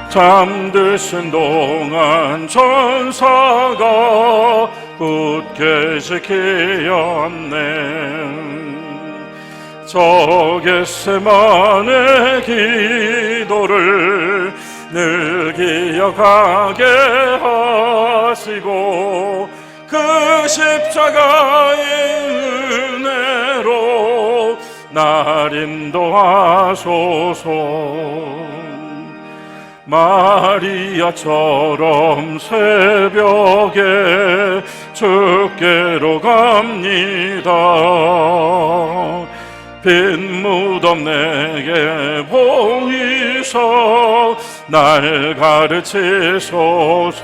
잠드신 동안 천사가 굳게 지키었네. 저 겟세마네 기도를 늘 기억하게 하시고 그 십자가의 은혜로 날 인도하소서. 마리아처럼 새벽에 주께로 갑니다. 빈 무덤 내게 보이사 날 가르치소서.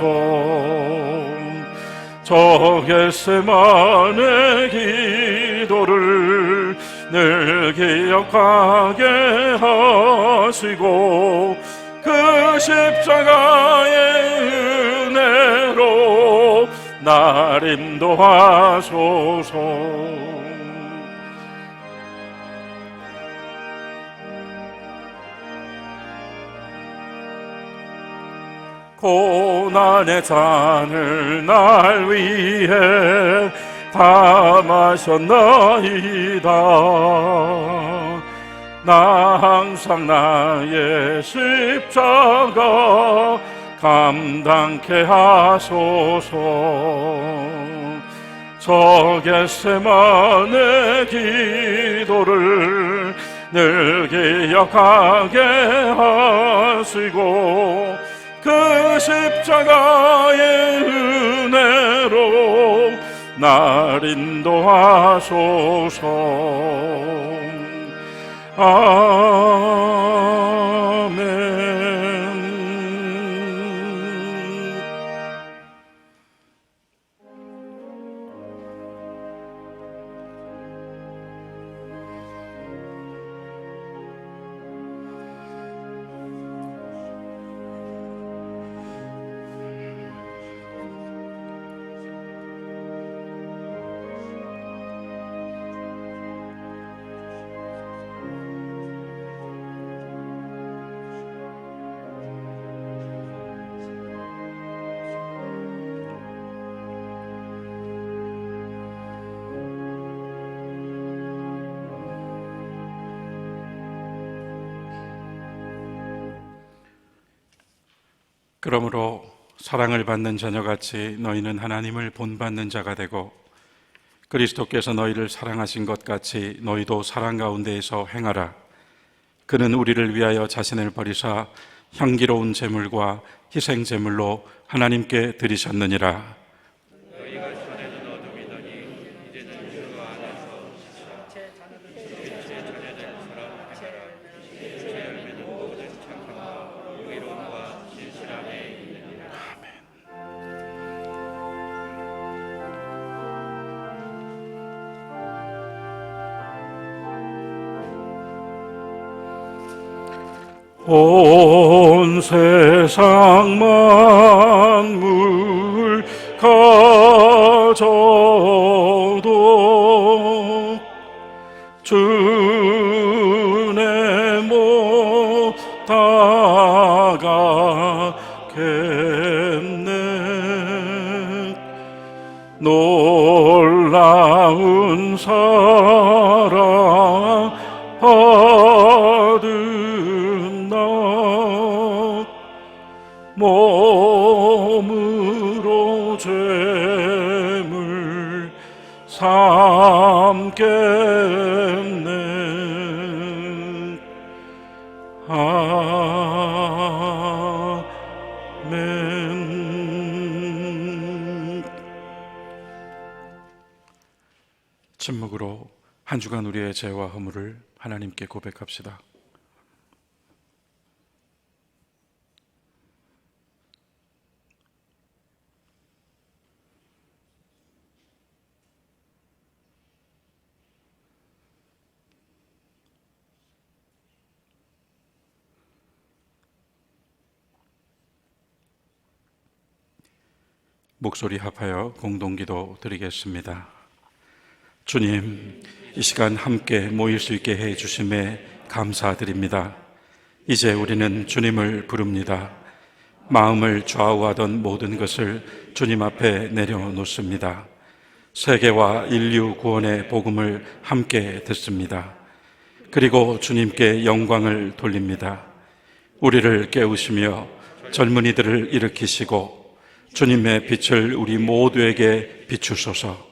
저 겟세마네 기도를 늘 기억하게 하시고 그 십자가의 은혜로 날 인도하소서. 고난의 잔을 날 위해 다 마셨나이다. 나 항상 나의 십자가 감당케 하소서. 저 겟세마네 기도를 늘 기억하게 하시고 그 십자가의 은혜로 날 인도하소서. 아멘. 그러므로 사랑을 받는 자녀같이 너희는 하나님을 본받는 자가 되고 그리스도께서 너희를 사랑하신 것 같이 너희도 사랑 가운데에서 행하라. 그는 우리를 위하여 자신을 버리사 향기로운 제물과 희생 제물로 하나님께 드리셨느니라. 너희가 전에는 어둠이더니 이제는 주 안에서 제 자녀들처럼 행하라. 제 열매는 모든 착함과 의로움과 진실함에 있느니라. 온 세상 만물 가져도 주내 못 다가겠네. 놀라운 사랑 받은 나 몸으로 죄물 삼겠네. 아멘. 침묵으로 한 주간 우리의 죄와 허물을 하나님께 고백합시다. 목소리 합하여 공동기도 드리겠습니다. 주님, 이 시간 함께 모일 수 있게 해 주심에 감사드립니다. 이제 우리는 주님을 부릅니다. 마음을 좌우하던 모든 것을 주님 앞에 내려놓습니다. 세계와 인류 구원의 복음을 함께 듣습니다. 그리고 주님께 영광을 돌립니다. 우리를 깨우시며 젊은이들을 일으키시고 주님의 빛을 우리 모두에게 비추소서.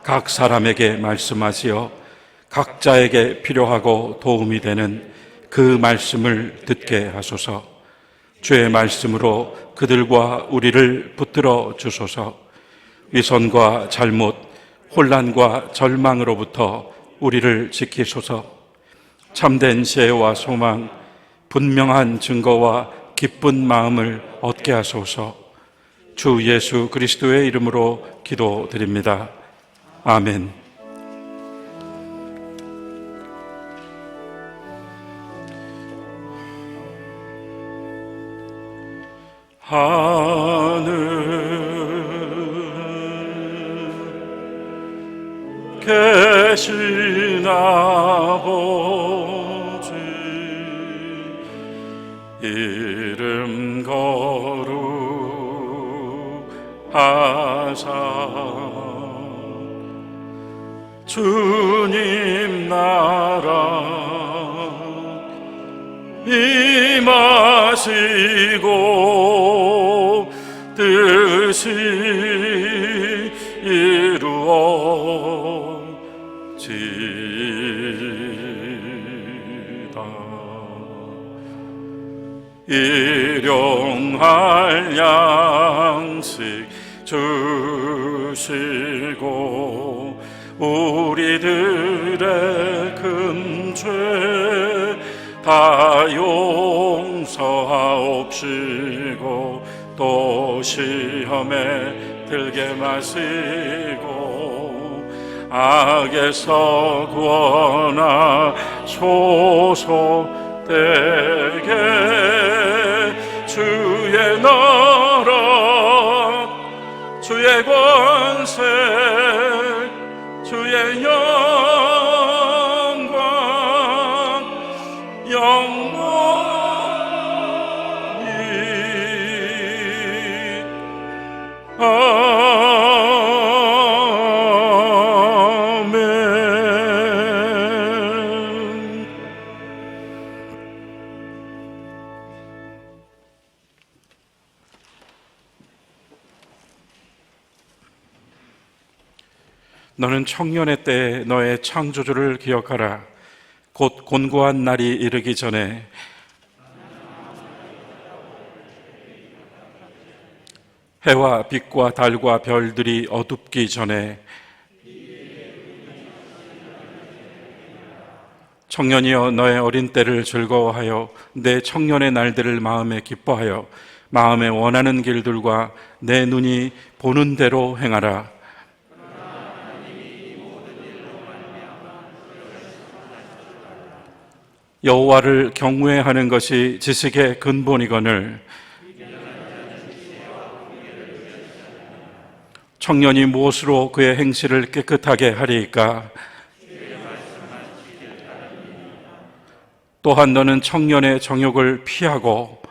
각 사람에게 말씀하시어 각자에게 필요하고 도움이 되는 그 말씀을 듣게 하소서. 주의 말씀으로 그들과 우리를 붙들어 주소서. 위선과 잘못, 혼란과 절망으로부터 우리를 지키소서. 참된 지혜와 소망, 분명한 증거와 기쁜 마음을 얻게 하소서. 주 예수 그리스도의 이름으로 기도드립니다. 아멘. 하늘 계신 아버지 이름 거룩하사 주님 나라 임하시고 뜻이 이루어지다. 일용할 양식 주시고 우리들의 금죄 다 용서하옵시고 또 시험에 들게 마시고 악에서 구원하소서. 때게 주의 나라 주의 권세 주의 영광 영원히 아멘. 너는 청년의 때에 너의 창조주를 기억하라. 곧 곤고한 날이 이르기 전에 해와 빛과 달과 별들이 어둡기 전에 청년이여 너의 어린 때를 즐거워하여 내 청년의 날들을 마음에 기뻐하여 마음에 원하는 길들과 내 눈이 보는 대로 행하라. 여호와를 경외하는 것이 지식의 근본이거늘 청년이 무엇으로 그의 행실을 깨끗하게 하리이까? 또한 너는 청년의 정욕을 피하고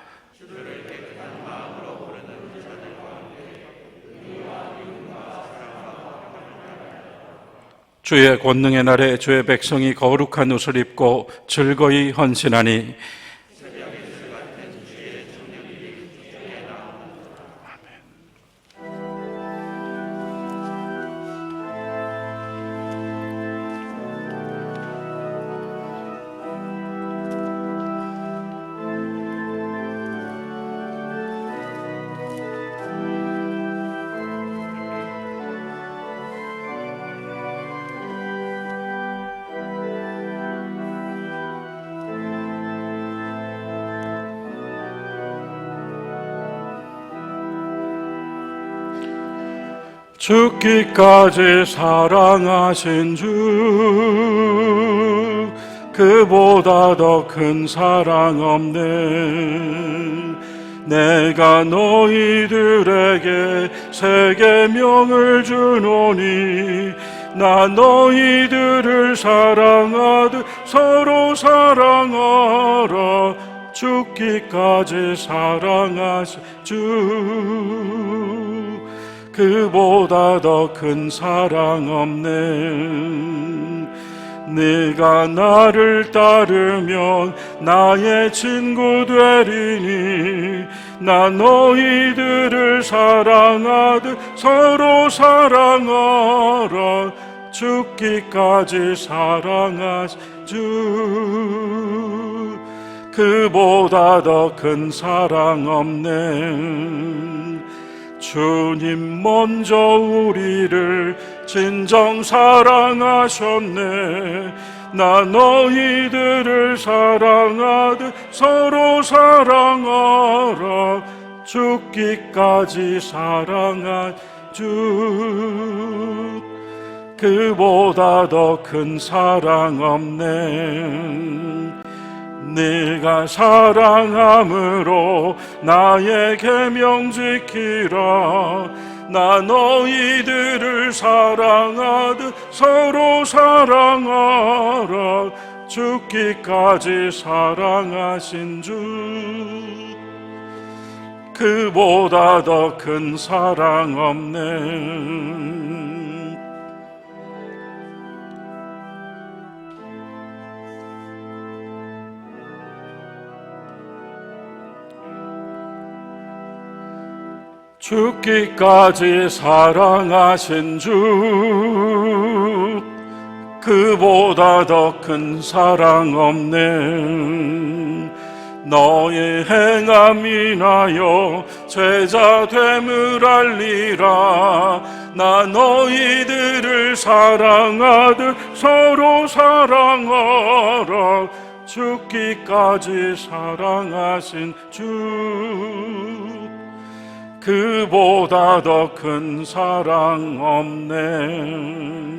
주의 권능의 날에 주의 백성이 거룩한 옷을 입고 즐거이 헌신하니 죽기까지 사랑하신 주 그보다 더 큰 사랑 없네. 내가 너희들에게 새 계명을 주노니 나 너희들을 사랑하듯 서로 사랑하라. 죽기까지 사랑하신 주, 그보다 더 큰 사랑 없네. 네가 나를 따르면 나의 친구 되리니, 나 너희들을 사랑하듯 서로 사랑하라. 죽기까지 사랑하신 주, 그보다 더 큰 사랑 없네. 주님 먼저 우리를 진정 사랑하셨네. 나 너희들을 사랑하듯 서로 사랑하라. 죽기까지 사랑한 주, 그보다 더 큰 사랑 없네. 네가 사랑함으로 나의 계명 지키라. 나 너희들을 사랑하듯 서로 사랑하라. 죽기까지 사랑하신 주, 그보다 더 큰 사랑 없네. 죽기까지 사랑하신 주, 그보다 더 큰 사랑 없네. 너의 행함 인하여 제자 됨을 알리라. 나 너희들을 사랑하듯 서로 사랑하라. 죽기까지 사랑하신 주, 그보다 더 큰 사랑 없네.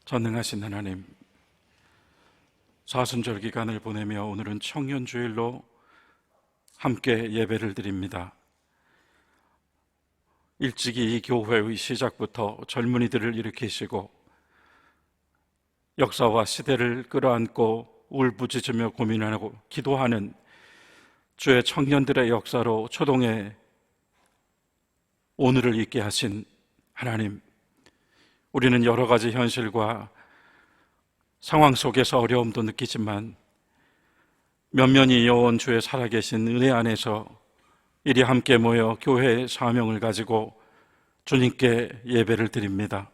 전능하신 하나님, 사순절 기간을 보내며 오늘은 청년주일로 함께 예배를 드립니다. 일찍이 이 교회의 시작부터 젊은이들을 일으키시고 역사와 시대를 끌어안고 울부짖으며 고민하고 기도하는 주의 청년들의 역사로 초동에 오늘을 있게 하신 하나님, 우리는 여러 가지 현실과 상황 속에서 어려움도 느끼지만 면면이 이어온 주의 살아계신 은혜 안에서 이리 함께 모여 교회의 사명을 가지고 주님께 예배를 드립니다.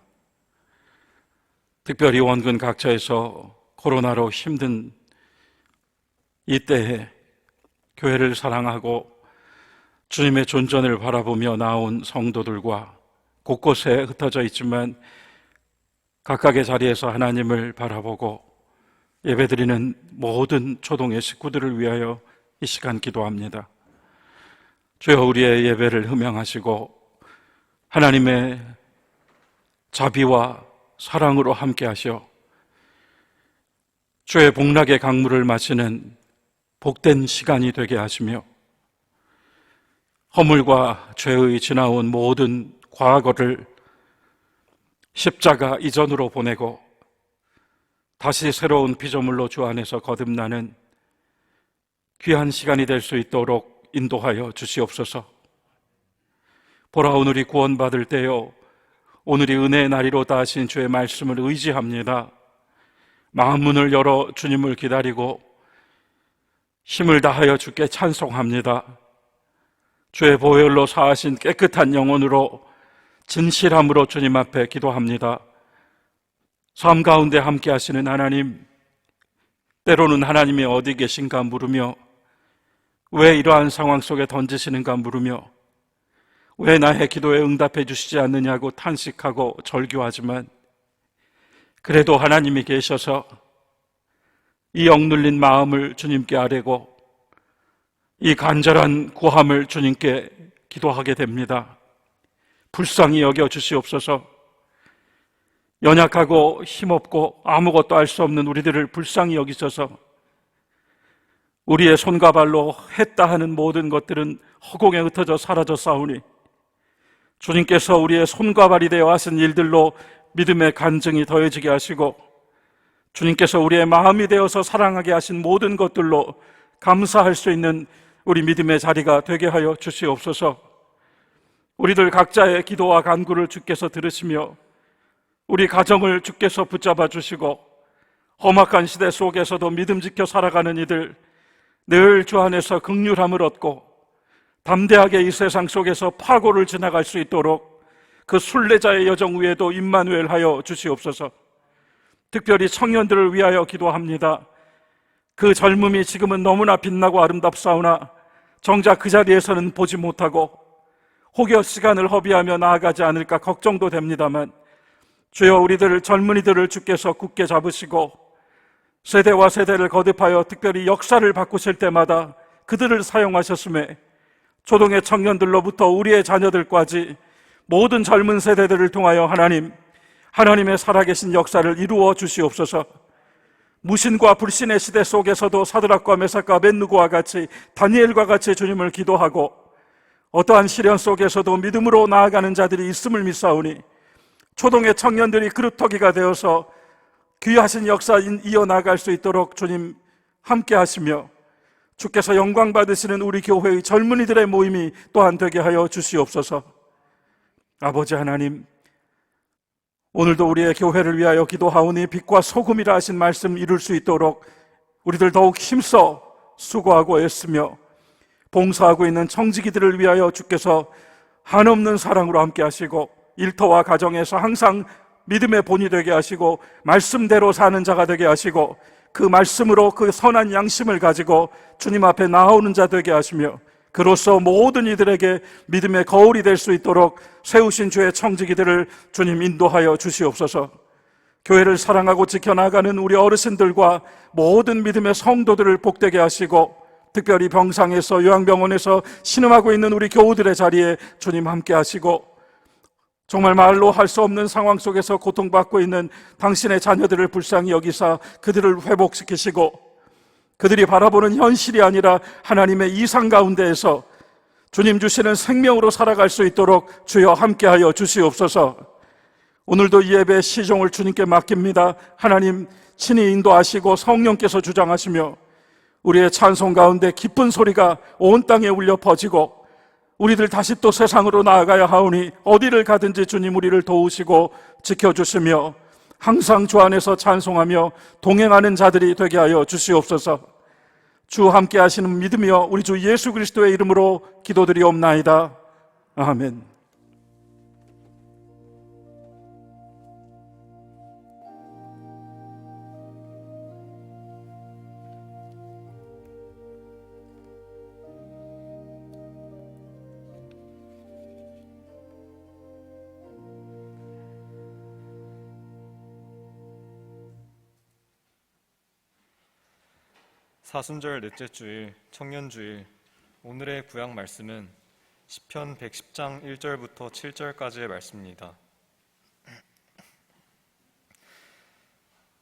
특별히 원근 각처에서 코로나로 힘든 이때에 교회를 사랑하고 주님의 존전을 바라보며 나온 성도들과 곳곳에 흩어져 있지만 각각의 자리에서 하나님을 바라보고 예배드리는 모든 초동의 식구들을 위하여 이 시간 기도합니다. 주여, 우리의 예배를 흠양하시고 하나님의 자비와 사랑으로 함께 하시어 주의 복락의 강물을 마시는 복된 시간이 되게 하시며 허물과 죄의 지나온 모든 과거를 십자가 이전으로 보내고 다시 새로운 피조물로 주 안에서 거듭나는 귀한 시간이 될 수 있도록 인도하여 주시옵소서. 보라, 오늘이 구원받을 때요, 오늘이 은혜의 날이로다 하신 주의 말씀을 의지합니다. 마음 문을 열어 주님을 기다리고 힘을 다하여 주께 찬송합니다. 주의 보혈로 사하신 깨끗한 영혼으로 진실함으로 주님 앞에 기도합니다. 삶 가운데 함께 하시는 하나님, 때로는 하나님이 어디 계신가 물으며 왜 이러한 상황 속에 던지시는가 물으며 왜 나의 기도에 응답해 주시지 않느냐고 탄식하고 절규하지만 그래도 하나님이 계셔서 이 억눌린 마음을 주님께 아뢰고 이 간절한 구함을 주님께 기도하게 됩니다. 불쌍히 여겨 주시옵소서. 연약하고 힘없고 아무것도 할 수 없는 우리들을 불쌍히 여기셔서 우리의 손과 발로 했다 하는 모든 것들은 허공에 흩어져 사라져 싸우니 주님께서 우리의 손과 발이 되어 하신 일들로 믿음의 간증이 더해지게 하시고 주님께서 우리의 마음이 되어서 사랑하게 하신 모든 것들로 감사할 수 있는 우리 믿음의 자리가 되게 하여 주시옵소서. 우리들 각자의 기도와 간구를 주께서 들으시며 우리 가정을 주께서 붙잡아 주시고 험악한 시대 속에서도 믿음 지켜 살아가는 이들 늘 주 안에서 긍휼함을 얻고 담대하게 이 세상 속에서 파고를 지나갈 수 있도록 그 순례자의 여정 위에도 임마누엘 하여 주시옵소서. 특별히 청년들을 위하여 기도합니다. 그 젊음이 지금은 너무나 빛나고 아름답사오나 정작 그 자리에서는 보지 못하고 혹여 시간을 허비하며 나아가지 않을까 걱정도 됩니다만 주여 우리들 젊은이들을 주께서 굳게 잡으시고 세대와 세대를 거듭하여 특별히 역사를 바꾸실 때마다 그들을 사용하셨음에 초동의 청년들로부터 우리의 자녀들까지 모든 젊은 세대들을 통하여 하나님의 살아계신 역사를 이루어 주시옵소서. 무신과 불신의 시대 속에서도 사드락과 메삭과 아벳느고와 같이 다니엘과 같이 주님을 기도하고 어떠한 시련 속에서도 믿음으로 나아가는 자들이 있음을 믿사오니 초동의 청년들이 그루터기가 되어서 귀하신 역사 이어나갈 수 있도록 주님 함께 하시며 주께서 영광 받으시는 우리 교회의 젊은이들의 모임이 또한 되게 하여 주시옵소서. 아버지 하나님, 오늘도 우리의 교회를 위하여 기도하오니 빛과 소금이라 하신 말씀 이룰 수 있도록 우리들 더욱 힘써 수고하고 애쓰며 봉사하고 있는 청지기들을 위하여 주께서 한없는 사랑으로 함께 하시고 일터와 가정에서 항상 믿음의 본이 되게 하시고 말씀대로 사는 자가 되게 하시고 그 말씀으로 그 선한 양심을 가지고 주님 앞에 나아오는 자 되게 하시며 그로써 모든 이들에게 믿음의 거울이 될 수 있도록 세우신 주의 청지기들을 주님 인도하여 주시옵소서. 교회를 사랑하고 지켜나가는 우리 어르신들과 모든 믿음의 성도들을 복되게 하시고 특별히 병상에서 요양병원에서 신음하고 있는 우리 교우들의 자리에 주님 함께 하시고 정말 말로 할 수 없는 상황 속에서 고통받고 있는 당신의 자녀들을 불쌍히 여기사 그들을 회복시키시고 그들이 바라보는 현실이 아니라 하나님의 이상 가운데에서 주님 주시는 생명으로 살아갈 수 있도록 주여 함께하여 주시옵소서. 오늘도 이 예배 시종을 주님께 맡깁니다. 하나님 친히 인도하시고 성령께서 주장하시며 우리의 찬송 가운데 기쁜 소리가 온 땅에 울려 퍼지고 우리들 다시 또 세상으로 나아가야 하오니 어디를 가든지 주님 우리를 도우시고 지켜주시며 항상 주 안에서 찬송하며 동행하는 자들이 되게 하여 주시옵소서. 주 함께 하시는 믿으며 우리 주 예수 그리스도의 이름으로 기도드리옵나이다. 아멘. 사순절 넷째 주일 청년주일 오늘의 구약 말씀은 시편 110장 1절부터 7절까지의 말씀입니다.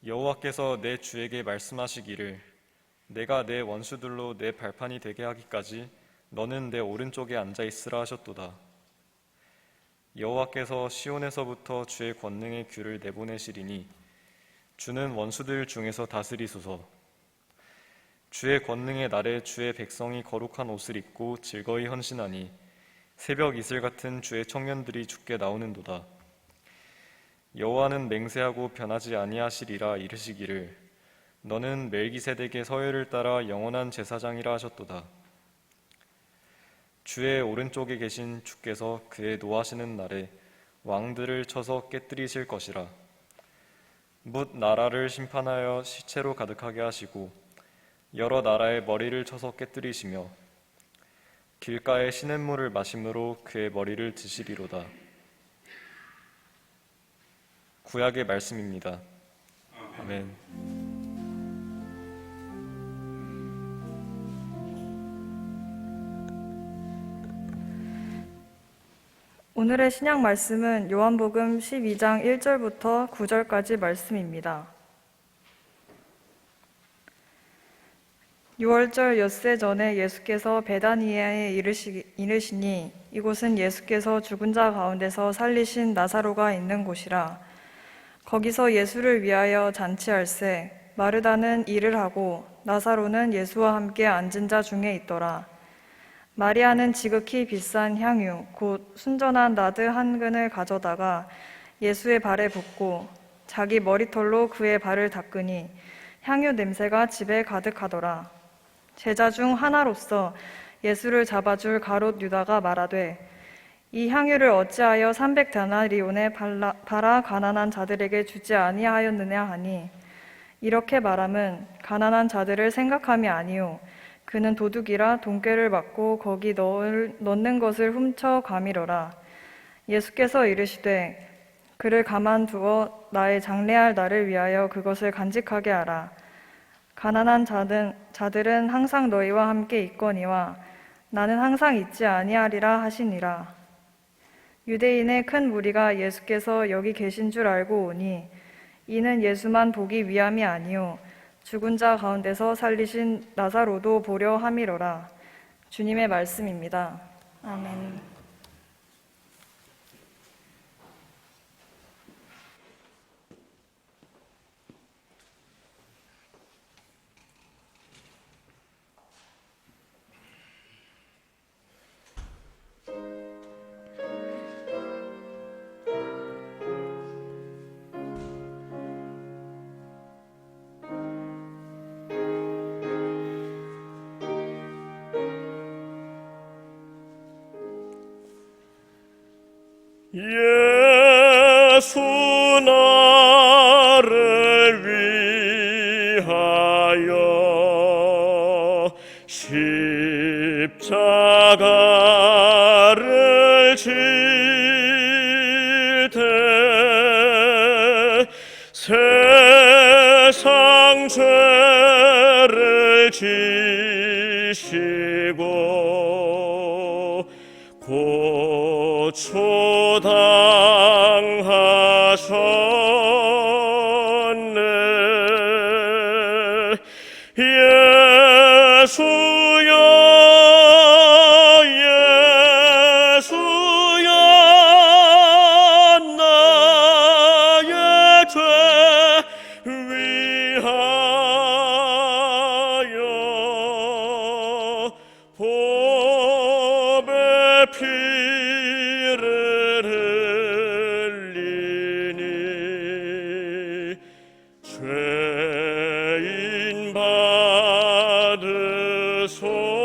여호와께서 내 주에게 말씀하시기를 내가 내 원수들로 내 발판이 되게 하기까지 너는 내 오른쪽에 앉아 있으라 하셨도다. 여호와께서 시온에서부터 주의 권능의 귤을 내보내시리니 주는 원수들 중에서 다스리소서. 주의 권능의 날에 주의 백성이 거룩한 옷을 입고 즐거이 헌신하니 새벽 이슬 같은 주의 청년들이 주께 나오는도다. 여호와는 맹세하고 변하지 아니하시리라 이르시기를 너는 멜기세덱의 서열을 따라 영원한 제사장이라 하셨도다. 주의 오른쪽에 계신 주께서 그의 노하시는 날에 왕들을 쳐서 깨뜨리실 것이라. 뭇 나라를 심판하여 시체로 가득하게 하시고 여러 나라의 머리를 쳐서 깨뜨리시며 길가의 시냇물을 마심으로 그의 머리를 드시리로다. 구약의 말씀입니다. 아멘. 오늘의 신약 말씀은 요한복음 12장 1절부터 9절까지 말씀입니다. 6월절 엿새 전에 예수께서 베다니아에 이르시니 이곳은 예수께서 죽은 자 가운데서 살리신 나사로가 있는 곳이라. 거기서 예수를 위하여 잔치할세 마르다는 일을 하고 나사로는 예수와 함께 앉은 자 중에 있더라. 마리아는 지극히 비싼 향유 곧 순전한 나드 한 근을 가져다가 예수의 발에 붓고 자기 머리털로 그의 발을 닦으니 향유 냄새가 집에 가득하더라. 제자 중 하나로서 예수를 잡아줄 가롯 유다가 말하되 이 향유를 어찌하여 300데나리온에 팔아 가난한 자들에게 주지 아니하였느냐 하니 이렇게 말함은 가난한 자들을 생각함이 아니요 그는 도둑이라 돈꾀를 받고 거기 넣는 것을 훔쳐 가미러라. 예수께서 이르시되 그를 가만두어 나의 장래할 날을 위하여 그것을 간직하게 하라. 가난한 자들은 항상 너희와 함께 있거니와 나는 항상 있지 아니하리라 하시니라. 유대인의 큰 무리가 예수께서 여기 계신 줄 알고 오니 이는 예수만 보기 위함이 아니요 죽은 자 가운데서 살리신 나사로도 보려 함이로라. 주님의 말씀입니다. 아멘. 예수 나를 위하여 십자가를 질 때 세상 죄를 지시고 고초당하셨네. 예수여 예수여 나의 죄 위하여 보배 피를 흘리니 죄인 받으소서.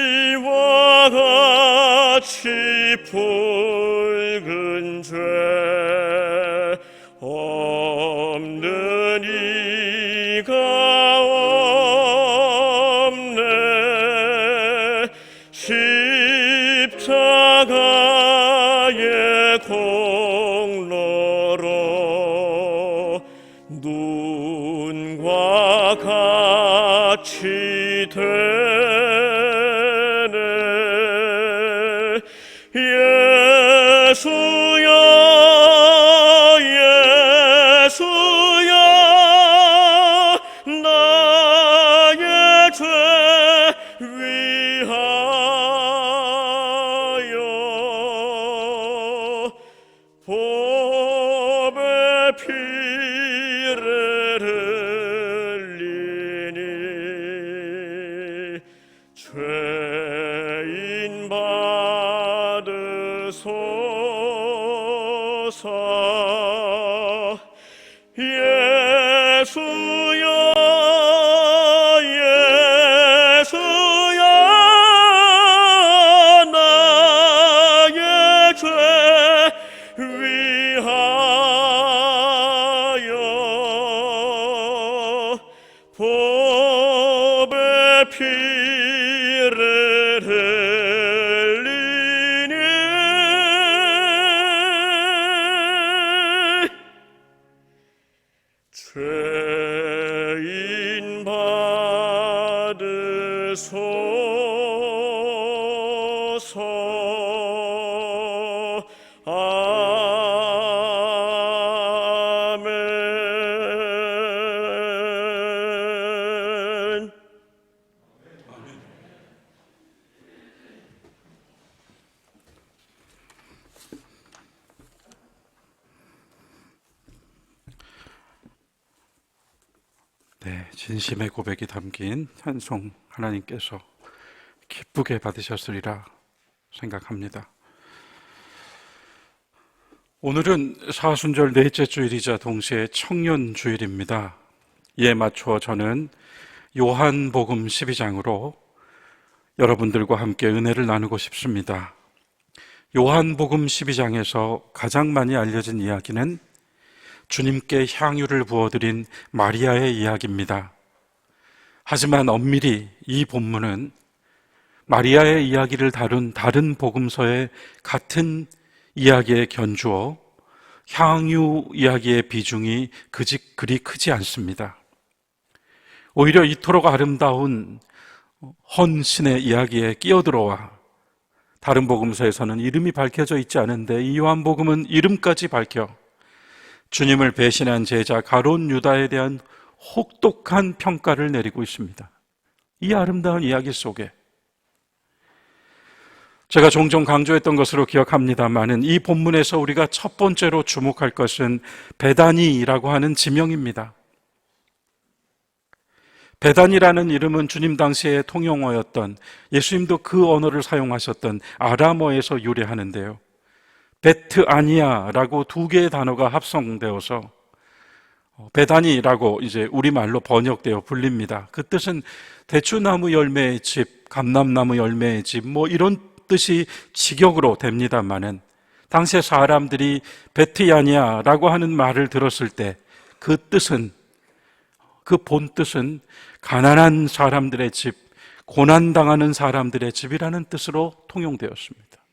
피와 같이 붉은 죄 없는 이가 없네. 십자가의 공로로 눈과 같이 되네. 예수여 예수여 나의 죄 위하여 보배 피를 흘리니 죄인 받으소서. 예수여 예수여 나의 죄 위하여 보배 피를 흘리니 죄인 받으소서. 아멘. 네, 진심의 고백이 담긴 찬송 하나님께서 기쁘게 받으셨으리라 생각합니다. 오늘은 사순절 넷째 주일이자 동시에 청년 주일입니다. 이에 맞춰 저는 요한복음 12장으로 여러분들과 함께 은혜를 나누고 싶습니다. 요한복음 12장에서 가장 많이 알려진 이야기는 주님께 향유를 부어드린 마리아의 이야기입니다. 하지만 엄밀히 이 본문은 마리아의 이야기를 다룬 다른 복음서의 같은 이야기에 견주어 향유 이야기의 비중이 그리 크지 않습니다. 오히려 이토록 아름다운 헌신의 이야기에 끼어들어와 다른 복음서에서는 이름이 밝혀져 있지 않은데 이 요한복음은 이름까지 밝혀 주님을 배신한 제자 가룟 유다에 대한 혹독한 평가를 내리고 있습니다. 이 아름다운 이야기 속에 제가 종종 강조했던 것으로 기억합니다마는 이 본문에서 우리가 첫 번째로 주목할 것은 베다니라고 하는 지명입니다. 베단이라는 이름은 주님 당시의 통용어였던, 예수님도 그 언어를 사용하셨던 아람어에서 유래하는데요, 베트아니아라고 두 개의 단어가 합성되어서 베다니라고 이제 우리말로 번역되어 불립니다. 그 뜻은 대추나무 열매의 집, 감람나무 열매의 집, 이런 뜻이 직역으로 됩니다만은 당시의 사람들이 베트아니아라고 하는 말을 들었을 때 그 뜻은, 그 본뜻은 가난한 사람들의 집, 고난당하는 사람들의 집이라는 뜻으로 통용되었습니다.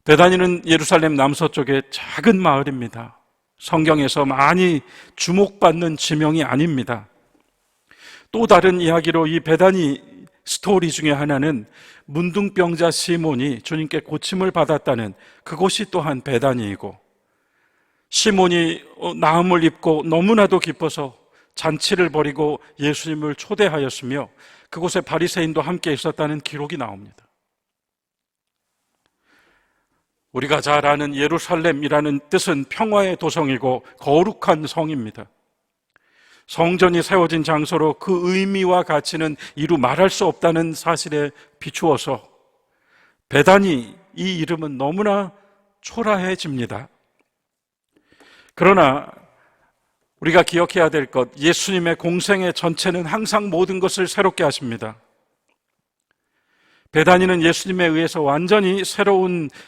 베다니는 예루살렘 남서쪽의 작은 마을입니다. 성경에서 많이 주목받는 지명이 아닙니다. 또 다른 이야기로 이 베다니 스토리 중에 하나는 문둥병자 시몬이 주님께 고침을 받았다는 그곳이 또한 베다니이고, 시몬이 나음을 입고 너무나도 기뻐서 잔치를 벌이고 예수님을 초대하였으며 그곳에 바리새인도 함께 있었다는 기록이 나옵니다. 우리가 잘 아는 예루살렘이라는 뜻은 평화의 도성이고 거룩한 성입니다. 성전이 세워진 장소로 그 의미와 가치는 이루 말할 수 없다는 사실에 비추어서 베다니, 이 이름은 너무나 초라해집니다. 그러나 우리가 기억해야 될 것, 예수님의 공생의 전체는 항상 모든 것을 새롭게 하십니다. 베다니는 예수님에 의해서 완전히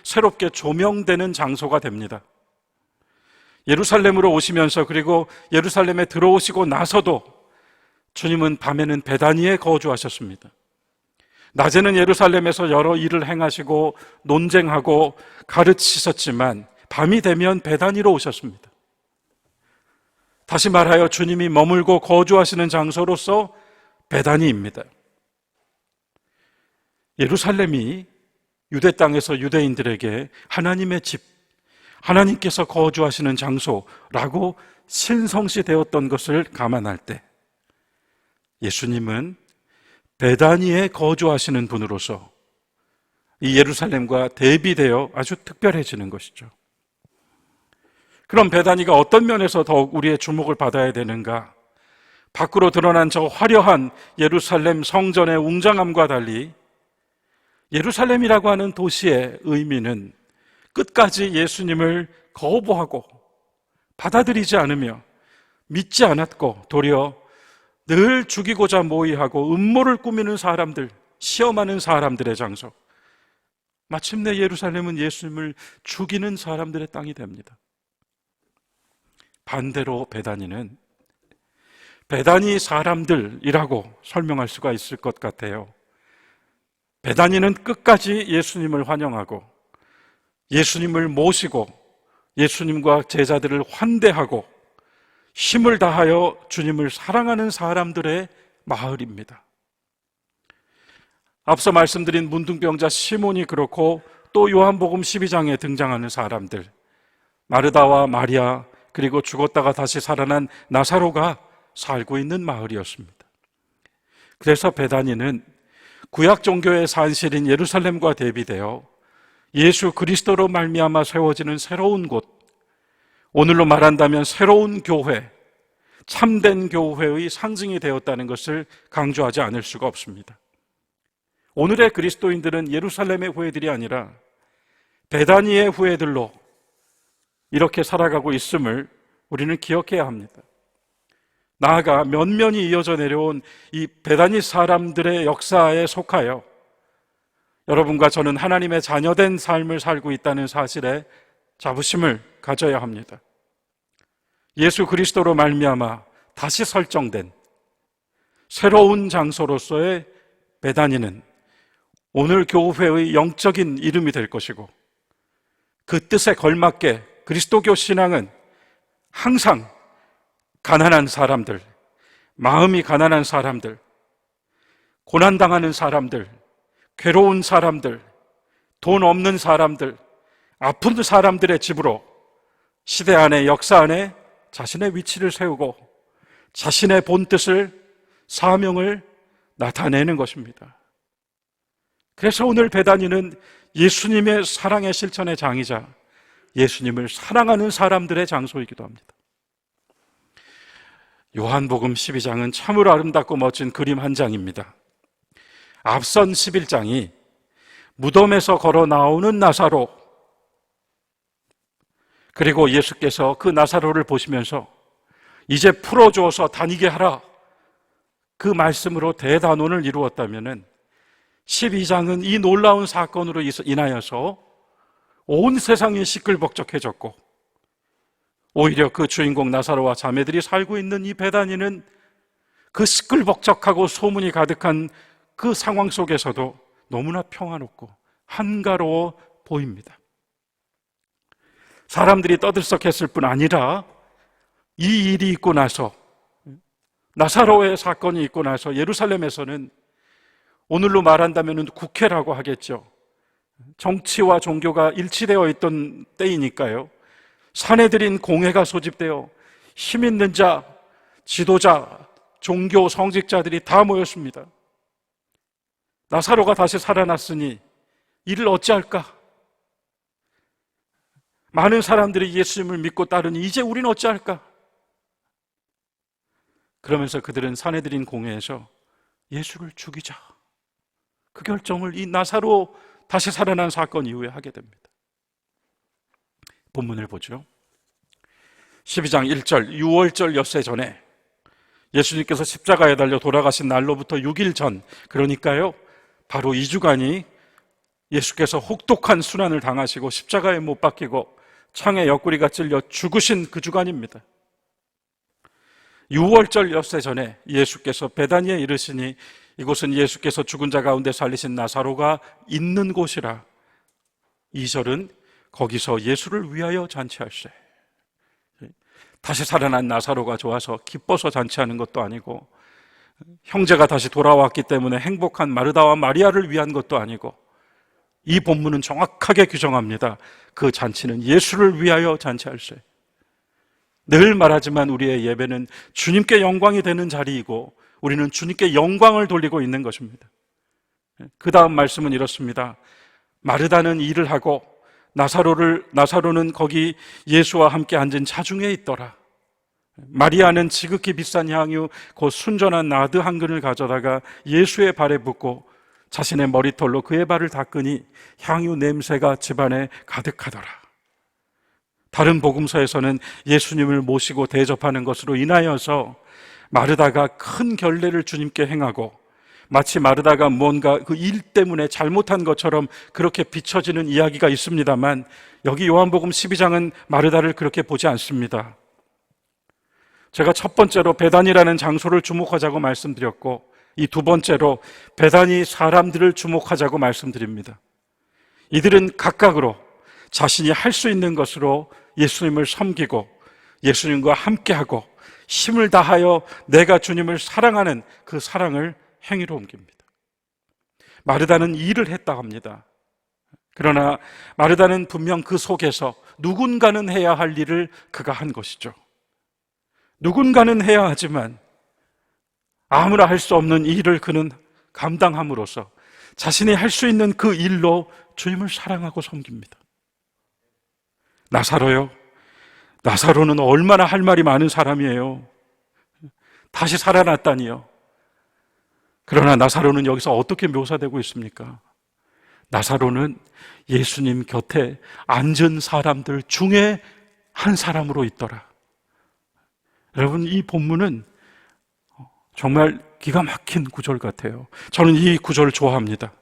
새롭게 조명되는 장소가 됩니다. 예루살렘으로 오시면서, 그리고 예루살렘에 들어오시고 나서도 주님은 밤에는 베다니에 거주하셨습니다. 낮에는 예루살렘에서 여러 일을 행하시고 논쟁하고 가르치셨지만 밤이 되면 베다니로 오셨습니다. 다시 말하여 주님이 머물고 거주하시는 장소로서 베다니입니다. 예루살렘이 유대 땅에서 유대인들에게 하나님의 집, 하나님께서 거주하시는 장소라고 신성시 되었던 것을 감안할 때 예수님은 베다니에 거주하시는 분으로서 이 예루살렘과 대비되어 아주 특별해지는 것이죠. 그럼 베다니가 어떤 면에서 더욱 우리의 주목을 받아야 되는가? 밖으로 드러난 저 화려한 예루살렘 성전의 웅장함과 달리 예루살렘이라고 하는 도시의 의미는 끝까지 예수님을 거부하고 받아들이지 않으며 믿지 않았고 도리어 늘 죽이고자 모의하고 음모를 꾸미는 사람들, 시험하는 사람들의 장소, 마침내 예루살렘은 예수님을 죽이는 사람들의 땅이 됩니다. 반대로 베다니는 베다니 사람들이라고 설명할 수가 있을 것 같아요. 베다니는 끝까지 예수님을 환영하고 예수님을 모시고 예수님과 제자들을 환대하고 힘을 다하여 주님을 사랑하는 사람들의 마을입니다. 앞서 말씀드린 문둥병자 시몬이 그렇고 또 요한복음 12장에 등장하는 사람들, 마르다와 마리아, 그리고 죽었다가 다시 살아난 나사로가 살고 있는 마을이었습니다. 그래서 베다니는 구약 종교의 산실인 예루살렘과 대비되어 예수 그리스도로 말미암아 세워지는 새로운 곳, 오늘로 말한다면 새로운 교회, 참된 교회의 상징이 되었다는 것을 강조하지 않을 수가 없습니다. 오늘의 그리스도인들은 예루살렘의 후예들이 아니라 베다니의 후예들로 이렇게 살아가고 있음을 우리는 기억해야 합니다. 나아가 면면이 이어져 내려온 이 베다니 사람들의 역사에 속하여 여러분과 저는 하나님의 자녀된 삶을 살고 있다는 사실에 자부심을 가져야 합니다. 예수 그리스도로 말미암아 다시 설정된 새로운 장소로서의 베다니는 오늘 교회의 영적인 이름이 될 것이고, 그 뜻에 걸맞게 그리스도교 신앙은 항상 가난한 사람들, 마음이 가난한 사람들, 고난당하는 사람들, 괴로운 사람들, 돈 없는 사람들, 아픈 사람들의 집으로 시대 안에, 역사 안에 자신의 위치를 세우고 자신의 본뜻을, 사명을 나타내는 것입니다. 그래서 오늘 베다니는 예수님의 사랑의 실천의 장이자 예수님을 사랑하는 사람들의 장소이기도 합니다. 요한복음 12장은 참으로 아름답고 멋진 그림 한 장입니다. 앞선 11장이 무덤에서 걸어 나오는 나사로, 그리고 예수께서 그 나사로를 보시면서 이제 풀어주어서 다니게 하라, 그 말씀으로 대단원을 이루었다면 12장은 이 놀라운 사건으로 인하여서 온 세상이 시끌벅적해졌고, 오히려 그 주인공 나사로와 자매들이 살고 있는 이 베다니는 그 시끌벅적하고 소문이 가득한 그 상황 속에서도 너무나 평화롭고 한가로워 보입니다. 사람들이 떠들썩했을 뿐 아니라 이 일이 있고 나서, 나사로의 사건이 있고 나서 예루살렘에서는 오늘로 말한다면 국회라고 하겠죠. 정치와 종교가 일치되어 있던 때이니까요. 사내들인 공회가 소집되어 힘 있는 자, 지도자, 종교 성직자들이 다 모였습니다. 나사로가 다시 살아났으니 이를 어찌할까? 많은 사람들이 예수님을 믿고 따르니 이제 우리는 어찌할까? 그러면서 그들은 사내들인 공회에서 예수를 죽이자, 그 결정을 이 나사로 다시 살아난 사건 이후에 하게 됩니다. 본문을 보죠. 12장 1절, 6월절 엿새 전에 예수님께서 십자가에 달려 돌아가신 날로부터 6일 전, 그러니까요 바로 2주간이 예수께서 혹독한 순환을 당하시고 십자가에 못 박히고 창에 옆구리가 찔려 죽으신 그 주간입니다. 6월절 엿새 전에 예수께서 베다니에 이르시니 이곳은 예수께서 죽은 자 가운데 살리신 나사로가 있는 곳이라. 2절은 거기서 예수를 위하여 잔치할세. 다시 살아난 나사로가 좋아서 기뻐서 잔치하는 것도 아니고, 형제가 다시 돌아왔기 때문에 행복한 마르다와 마리아를 위한 것도 아니고, 이 본문은 정확하게 규정합니다. 그 잔치는 예수를 위하여 잔치할세. 늘 말하지만 우리의 예배는 주님께 영광이 되는 자리이고 우리는 주님께 영광을 돌리고 있는 것입니다. 그 다음 말씀은 이렇습니다. 마르다는 일을 하고 나사로는 거기 예수와 함께 앉은 자중에 있더라. 마리아는 지극히 비싼 향유 곧 순전한 나드 한 근을 가져다가 예수의 발에 붓고 자신의 머리털로 그의 발을 닦으니 향유 냄새가 집안에 가득하더라. 다른 복음서에서는 예수님을 모시고 대접하는 것으로 인하여서 마르다가 큰 결례를 주님께 행하고 마치 마르다가 뭔가 그 일 때문에 잘못한 것처럼 그렇게 비춰지는 이야기가 있습니다만, 여기 요한복음 12장은 마르다를 그렇게 보지 않습니다. 제가 첫 번째로 베다니라는 장소를 주목하자고 말씀드렸고, 이 두 번째로 베다니 사람들을 주목하자고 말씀드립니다. 이들은 각각으로 자신이 할 수 있는 것으로 예수님을 섬기고 예수님과 함께하고 힘을 다하여 내가 주님을 사랑하는 그 사랑을 행위로 옮깁니다. 마르다는 일을 했다고 합니다. 그러나 마르다는 분명 그 속에서 누군가는 해야 할 일을 그가 한 것이죠. 누군가는 해야 하지만 아무나 할 수 없는 이 일을 그는 감당함으로써 자신이 할 수 있는 그 일로 주님을 사랑하고 섬깁니다. 나사로요. 나사로는 얼마나 할 말이 많은 사람이에요. 다시 살아났다니요. 그러나 나사로는 여기서 어떻게 묘사되고 있습니까? 나사로는 예수님 곁에 앉은 사람들 중에 한 사람으로 있더라. 여러분, 이 본문은 정말 기가 막힌 구절 같아요. 저는 이 구절을 좋아합니다.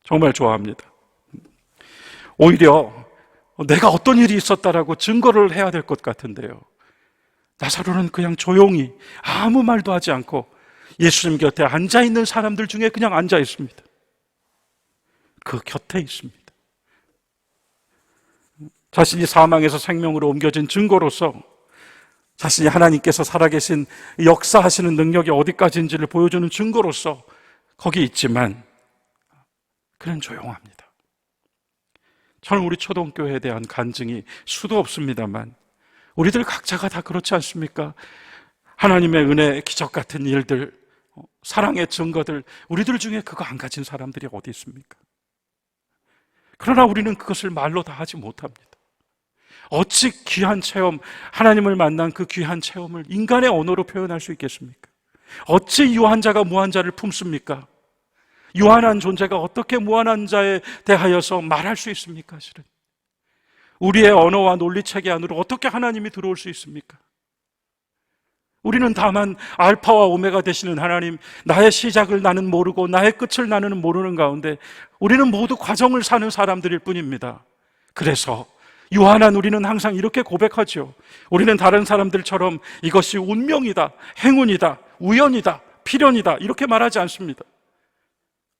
정말 좋아합니다. 오히려 내가 어떤 일이 있었다라고 증거를 해야 될 것 같은데요. 나사로는 그냥 조용히 아무 말도 하지 않고 예수님 곁에 앉아있는 사람들 중에 그냥 앉아 있습니다. 그 곁에 있습니다. 자신이 사망에서 생명으로 옮겨진 증거로서 자신이 하나님께서 살아계신 역사하시는 능력이 어디까지인지를 보여주는 증거로서 거기 있지만 그는 조용합니다. 저는 우리 초동교회에 대한 간증이 수도 없습니다만 우리들 각자가 다 그렇지 않습니까? 하나님의 은혜, 기적 같은 일들, 사랑의 증거들, 우리들 중에 그거 안 가진 사람들이 어디 있습니까? 그러나 우리는 그것을 말로 다 하지 못합니다. 어찌 귀한 체험, 하나님을 만난 그 귀한 체험을 인간의 언어로 표현할 수 있겠습니까? 어찌 유한 자가 무한 자를 품습니까? 유한한 존재가 어떻게 무한한 자에 대하여서 말할 수 있습니까? 실은 우리의 언어와 논리체계 안으로 어떻게 하나님이 들어올 수 있습니까? 우리는 다만 알파와 오메가 되시는 하나님, 나의 시작을 나는 모르고 나의 끝을 나는 모르는 가운데 우리는 모두 과정을 사는 사람들일 뿐입니다. 그래서 유한한 우리는 항상 이렇게 고백하죠. 우리는 다른 사람들처럼 이것이 운명이다, 행운이다, 우연이다, 필연이다 이렇게 말하지 않습니다.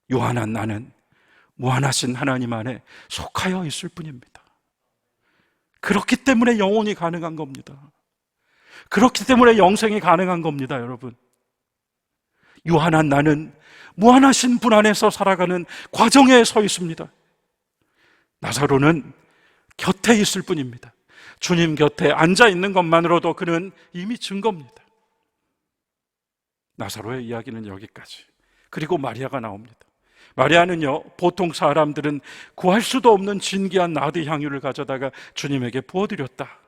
유한한 나는 무한하신 하나님 안에 속하여 있을 뿐입니다. 그렇기 때문에 영혼이 가능한 겁니다. 그렇기 때문에 영생이 가능한 겁니다, 여러분. 유한한 나는 무한하신 분 안에서 살아가는 과정에 서 있습니다. 나사로는 곁에 있을 뿐입니다. 주님 곁에 앉아 있는 것만으로도 그는 이미 증거입니다. 나사로의 이야기는 여기까지. 그리고 마리아가 나옵니다. 마리아는요, 보통 사람들은 구할 수도 없는 진귀한 나드 향유를 가져다가 주님에게 부어드렸다.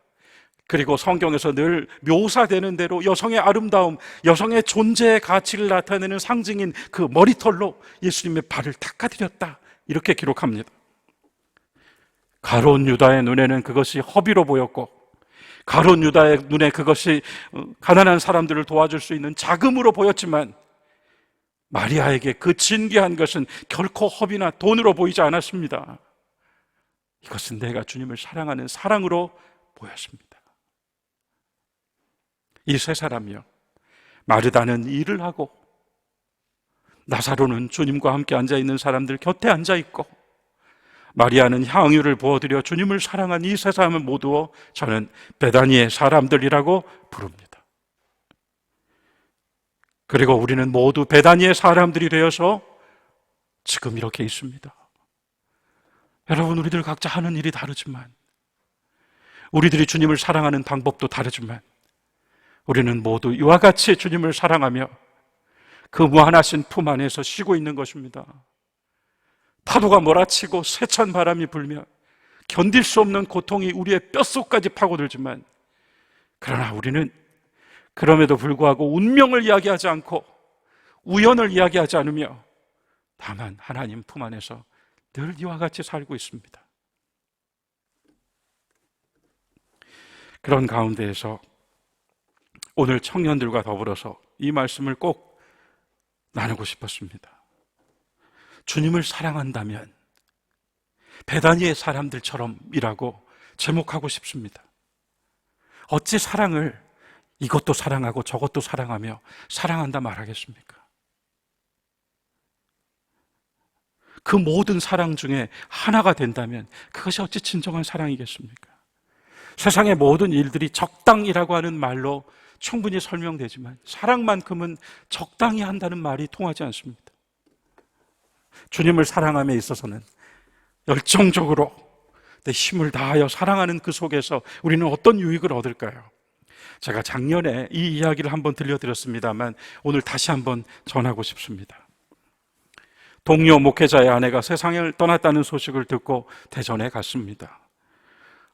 그리고 성경에서 늘 묘사되는 대로 여성의 아름다움, 여성의 존재의 가치를 나타내는 상징인 그 머리털로 예수님의 발을 닦아드렸다. 이렇게 기록합니다. 가룟 유다의 눈에는 그것이 허비로 보였고, 가룟 유다의 눈에 그것이 가난한 사람들을 도와줄 수 있는 자금으로 보였지만, 마리아에게 그 진귀한 것은 결코 허비나 돈으로 보이지 않았습니다. 이것은 내가 주님을 사랑하는 사랑으로 보였습니다. 이 세 사람이요, 마르다는 일을 하고 나사로는 주님과 함께 앉아있는 사람들 곁에 앉아있고 마리아는 향유를 부어드려 주님을 사랑한 이 세 사람을 모두 저는 베다니의 사람들이라고 부릅니다. 그리고 우리는 모두 베다니의 사람들이 되어서 지금 이렇게 있습니다. 여러분, 우리들 각자 하는 일이 다르지만, 우리들이 주님을 사랑하는 방법도 다르지만, 우리는 모두 이와 같이 주님을 사랑하며 그 무한하신 품 안에서 쉬고 있는 것입니다. 파도가 몰아치고 세찬 바람이 불며 견딜 수 없는 고통이 우리의 뼛속까지 파고들지만, 그러나 우리는 그럼에도 불구하고 운명을 이야기하지 않고 우연을 이야기하지 않으며 다만 하나님 품 안에서 늘 이와 같이 살고 있습니다. 그런 가운데에서 오늘 청년들과 더불어서 이 말씀을 꼭 나누고 싶었습니다. 주님을 사랑한다면 베다니의 사람들처럼이라고 제목하고 싶습니다. 어찌 사랑을 이것도 사랑하고 저것도 사랑하며 사랑한다 말하겠습니까? 그 모든 사랑 중에 하나가 된다면 그것이 어찌 진정한 사랑이겠습니까? 세상의 모든 일들이 적당이라고 하는 말로 충분히 설명되지만 사랑만큼은 적당히 한다는 말이 통하지 않습니다. 주님을 사랑함에 있어서는 열정적으로 내 힘을 다하여 사랑하는 그 속에서 우리는 어떤 유익을 얻을까요? 제가 작년에 이 이야기를 한번 들려드렸습니다만 오늘 다시 한번 전하고 싶습니다. 동료 목회자의 아내가 세상을 떠났다는 소식을 듣고 대전에 갔습니다.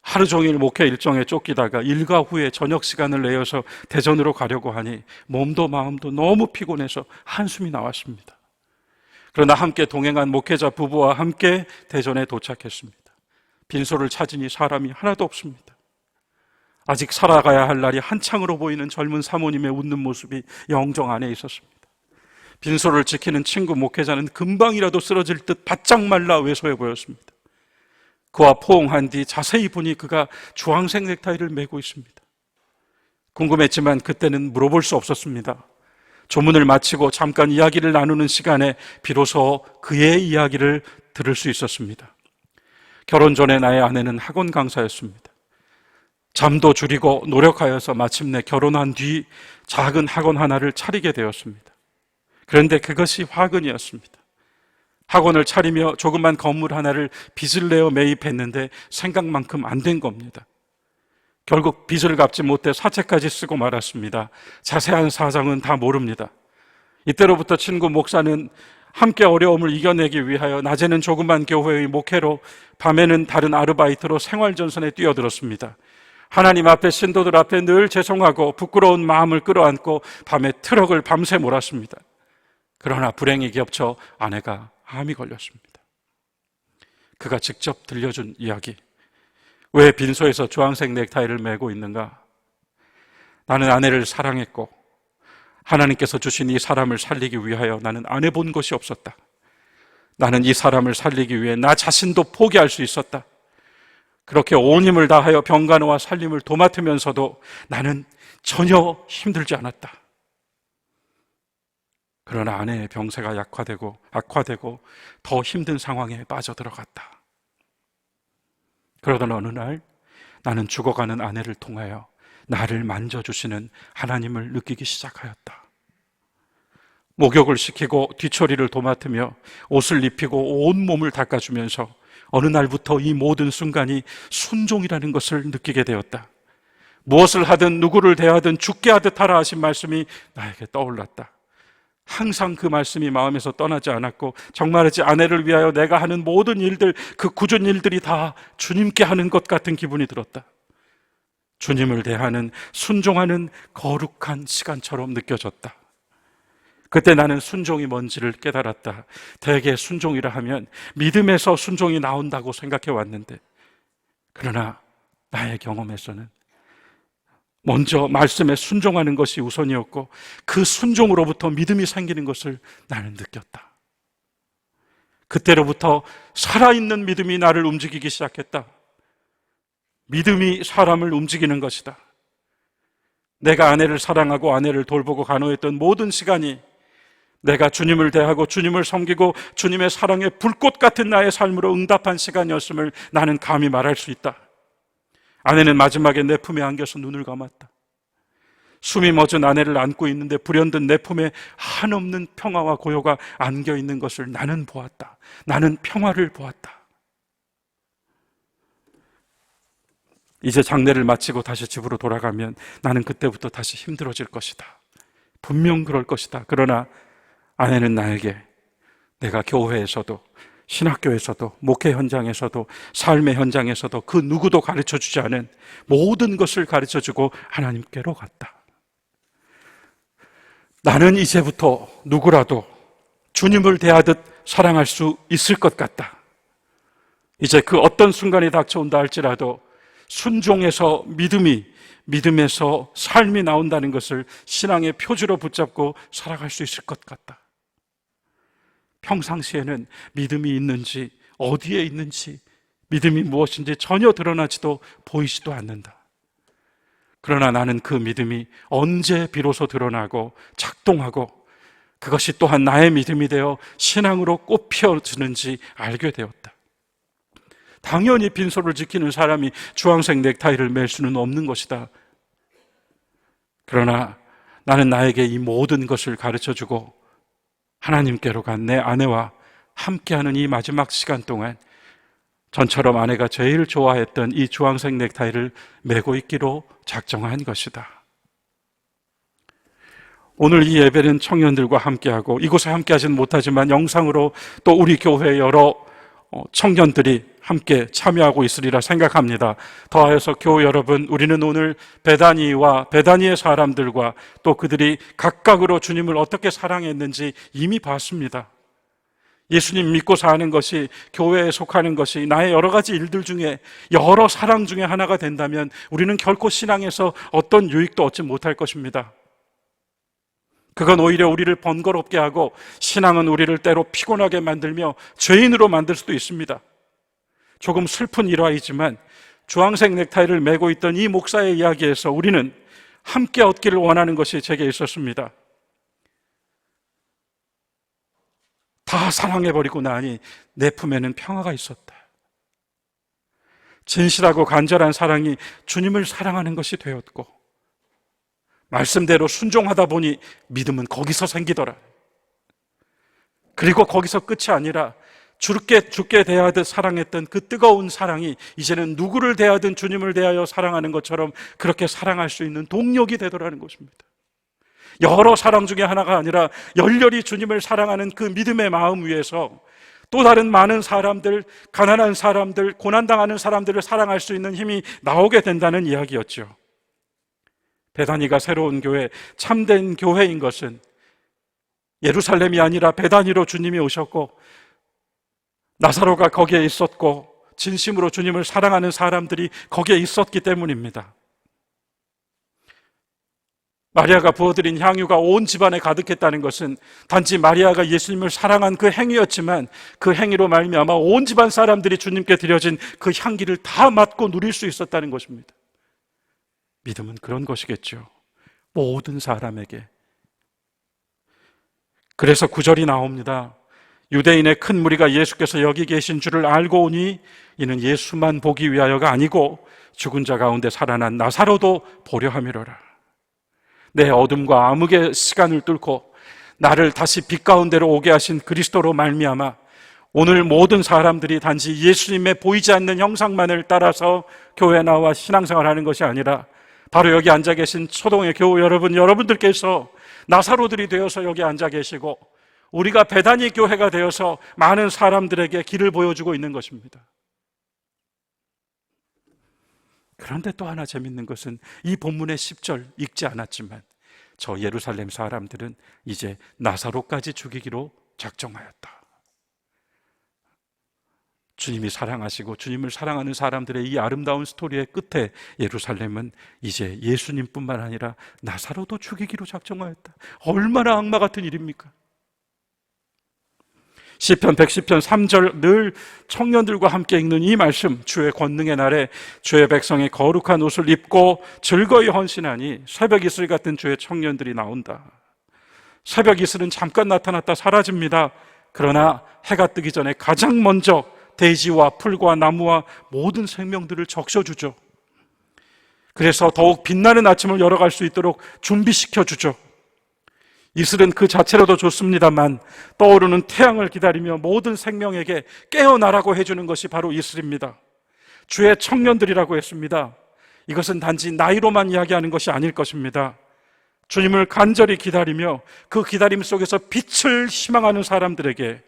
하루 종일 목회 일정에 쫓기다가 일과 후에 저녁 시간을 내어서 대전으로 가려고 하니 몸도 마음도 너무 피곤해서 한숨이 나왔습니다. 그러나 함께 동행한 목회자 부부와 함께 대전에 도착했습니다. 빈소를 찾으니 사람이 하나도 없습니다. 아직 살아가야 할 날이 한창으로 보이는 젊은 사모님의 웃는 모습이 영정 안에 있었습니다. 빈소를 지키는 친구 목회자는 금방이라도 쓰러질 듯 바짝 말라 왜소해 보였습니다. 그와 포옹한 뒤 자세히 보니 그가 주황색 넥타이를 메고 있습니다. 궁금했지만 그때는 물어볼 수 없었습니다. 조문을 마치고 잠깐 이야기를 나누는 시간에 비로소 그의 이야기를 들을 수 있었습니다. 결혼 전에 나의 아내는 학원 강사였습니다. 잠도 줄이고 노력하여서 마침내 결혼한 뒤 작은 학원 하나를 차리게 되었습니다. 그런데 그것이 화근이었습니다. 학원을 차리며 조그만 건물 하나를 빚을 내어 매입했는데 생각만큼 안 된 겁니다. 결국 빚을 갚지 못해 사채까지 쓰고 말았습니다. 자세한 사정은 다 모릅니다. 이때로부터 친구 목사는 함께 어려움을 이겨내기 위하여 낮에는 조그만 교회의 목회로 밤에는 다른 아르바이트로 생활전선에 뛰어들었습니다. 하나님 앞에 신도들 앞에 늘 죄송하고 부끄러운 마음을 끌어안고 밤에 트럭을 밤새 몰았습니다. 그러나 불행이 겹쳐 아내가 암이 걸렸습니다. 그가 직접 들려준 이야기. 왜 빈소에서 주황색 넥타이를 메고 있는가? 나는 아내를 사랑했고 하나님께서 주신 이 사람을 살리기 위하여 나는 안 해본 것이 없었다. 나는 이 사람을 살리기 위해 나 자신도 포기할 수 있었다. 그렇게 온 힘을 다하여 병간호와 살림을 도맡으면서도 나는 전혀 힘들지 않았다. 그러나 아내의 병세가 악화되고 더 힘든 상황에 빠져들어갔다. 그러던 어느 날 나는 죽어가는 아내를 통하여 나를 만져주시는 하나님을 느끼기 시작하였다. 목욕을 시키고 뒤처리를 도맡으며 옷을 입히고 온 몸을 닦아주면서 어느 날부터 이 모든 순간이 순종이라는 것을 느끼게 되었다. 무엇을 하든 누구를 대하든 죽게 하듯 하라 하신 말씀이 나에게 떠올랐다. 항상 그 말씀이 마음에서 떠나지 않았고 정말이지 아내를 위하여 내가 하는 모든 일들, 그 굳은 일들이 다 주님께 하는 것 같은 기분이 들었다. 주님을 대하는 순종하는 거룩한 시간처럼 느껴졌다. 그때 나는 순종이 뭔지를 깨달았다. 대개 순종이라 하면 믿음에서 순종이 나온다고 생각해 왔는데, 그러나 나의 경험에서는 먼저 말씀에 순종하는 것이 우선이었고 그 순종으로부터 믿음이 생기는 것을 나는 느꼈다. 그때로부터 살아있는 믿음이 나를 움직이기 시작했다. 믿음이 사람을 움직이는 것이다. 내가 아내를 사랑하고 아내를 돌보고 간호했던 모든 시간이 내가 주님을 대하고 주님을 섬기고 주님의 사랑의 불꽃 같은 나의 삶으로 응답한 시간이었음을 나는 감히 말할 수 있다. 아내는 마지막에 내 품에 안겨서 눈을 감았다. 숨이 멎은 아내를 안고 있는데 불현듯 내 품에 한없는 평화와 고요가 안겨 있는 것을 나는 보았다. 나는 평화를 보았다. 이제 장례를 마치고 다시 집으로 돌아가면 나는 그때부터 다시 힘들어질 것이다. 분명 그럴 것이다. 그러나 아내는 나에게 내가 교회에서도 신학교에서도 목회 현장에서도 삶의 현장에서도 그 누구도 가르쳐주지 않은 모든 것을 가르쳐주고 하나님께로 갔다. 나는 이제부터 누구라도 주님을 대하듯 사랑할 수 있을 것 같다. 이제 그 어떤 순간이 닥쳐온다 할지라도 순종에서 믿음에서 삶이 나온다는 것을 신앙의 표지로 붙잡고 살아갈 수 있을 것 같다. 평상시에는 믿음이 있는지 어디에 있는지 믿음이 무엇인지 전혀 드러나지도 보이지도 않는다. 그러나 나는 그 믿음이 언제 비로소 드러나고 작동하고 그것이 또한 나의 믿음이 되어 신앙으로 꽃피어지는지 알게 되었다. 당연히 빈소를 지키는 사람이 주황색 넥타이를 맬 수는 없는 것이다. 그러나 나는 나에게 이 모든 것을 가르쳐주고 하나님께로 간 내 아내와 함께하는 이 마지막 시간 동안 전처럼 아내가 제일 좋아했던 이 주황색 넥타이를 메고 있기로 작정한 것이다. 오늘 이 예배는 청년들과 함께하고 이곳에 함께하지는 못하지만 영상으로 또 우리 교회 여러 청년들이 함께 참여하고 있으리라 생각합니다. 더하여서 교회 여러분, 우리는 오늘 베다니와 베다니의 사람들과 또 그들이 각각으로 주님을 어떻게 사랑했는지 이미 봤습니다. 예수님 믿고 사는 것이, 교회에 속하는 것이 나의 여러 가지 일들 중에 여러 사랑 중에 하나가 된다면 우리는 결코 신앙에서 어떤 유익도 얻지 못할 것입니다. 그건 오히려 우리를 번거롭게 하고 신앙은 우리를 때로 피곤하게 만들며 죄인으로 만들 수도 있습니다. 조금 슬픈 일화이지만 주황색 넥타이를 메고 있던 이 목사의 이야기에서 우리는 함께 얻기를 원하는 것이 제게 있었습니다. 다 사랑해버리고 나니 내 품에는 평화가 있었다. 진실하고 간절한 사랑이 주님을 사랑하는 것이 되었고, 말씀대로 순종하다 보니 믿음은 거기서 생기더라. 그리고 거기서 끝이 아니라 죽게 대하듯 사랑했던 그 뜨거운 사랑이 이제는 누구를 대하든 주님을 대하여 사랑하는 것처럼 그렇게 사랑할 수 있는 동력이 되더라는 것입니다. 여러 사랑 중에 하나가 아니라 열렬히 주님을 사랑하는 그 믿음의 마음 위에서 또 다른 많은 사람들, 가난한 사람들, 고난당하는 사람들을 사랑할 수 있는 힘이 나오게 된다는 이야기였죠. 베다니가 새로운 교회, 참된 교회인 것은 예루살렘이 아니라 베다니로 주님이 오셨고 나사로가 거기에 있었고 진심으로 주님을 사랑하는 사람들이 거기에 있었기 때문입니다. 마리아가 부어드린 향유가 온 집안에 가득했다는 것은 단지 마리아가 예수님을 사랑한 그 행위였지만 그 행위로 말미암아 온 집안 사람들이 주님께 드려진 그 향기를 다 맡고 누릴 수 있었다는 것입니다. 믿음은 그런 것이겠죠. 모든 사람에게. 그래서 9절이 나옵니다. 유대인의 큰 무리가 예수께서 여기 계신 줄을 알고 오니 이는 예수만 보기 위하여가 아니고 죽은 자 가운데 살아난 나사로도 보려 함이로라. 내 어둠과 암흑의 시간을 뚫고 나를 다시 빛 가운데로 오게 하신 그리스도로 말미암아 오늘 모든 사람들이 단지 예수님의 보이지 않는 형상만을 따라서 교회에 나와 신앙생활하는 것이 아니라 바로 여기 앉아 계신 초동의 교우 여러분들께서 나사로들이 되어서 여기 앉아 계시고 우리가 베다니 교회가 되어서 많은 사람들에게 길을 보여주고 있는 것입니다. 그런데 또 하나 재밌는 것은 이 본문의 10절 읽지 않았지만 저 예루살렘 사람들은 이제 나사로까지 죽이기로 작정하였다. 주님이 사랑하시고 주님을 사랑하는 사람들의 이 아름다운 스토리의 끝에 예루살렘은 이제 예수님뿐만 아니라 나사로도 죽이기로 작정하였다. 얼마나 악마 같은 일입니까? 시편 110편 3절 늘 청년들과 함께 읽는 이 말씀, 주의 권능의 날에 주의 백성이 거룩한 옷을 입고 즐거이 헌신하니 새벽 이슬 같은 주의 청년들이 나온다. 새벽 이슬은 잠깐 나타났다 사라집니다. 그러나 해가 뜨기 전에 가장 먼저 대지와 풀과 나무와 모든 생명들을 적셔주죠. 그래서 더욱 빛나는 아침을 열어갈 수 있도록 준비시켜주죠. 이슬은 그 자체로도 좋습니다만 떠오르는 태양을 기다리며 모든 생명에게 깨어나라고 해주는 것이 바로 이슬입니다. 주의 청년들이라고 했습니다. 이것은 단지 나이로만 이야기하는 것이 아닐 것입니다. 주님을 간절히 기다리며 그 기다림 속에서 빛을 희망하는 사람들에게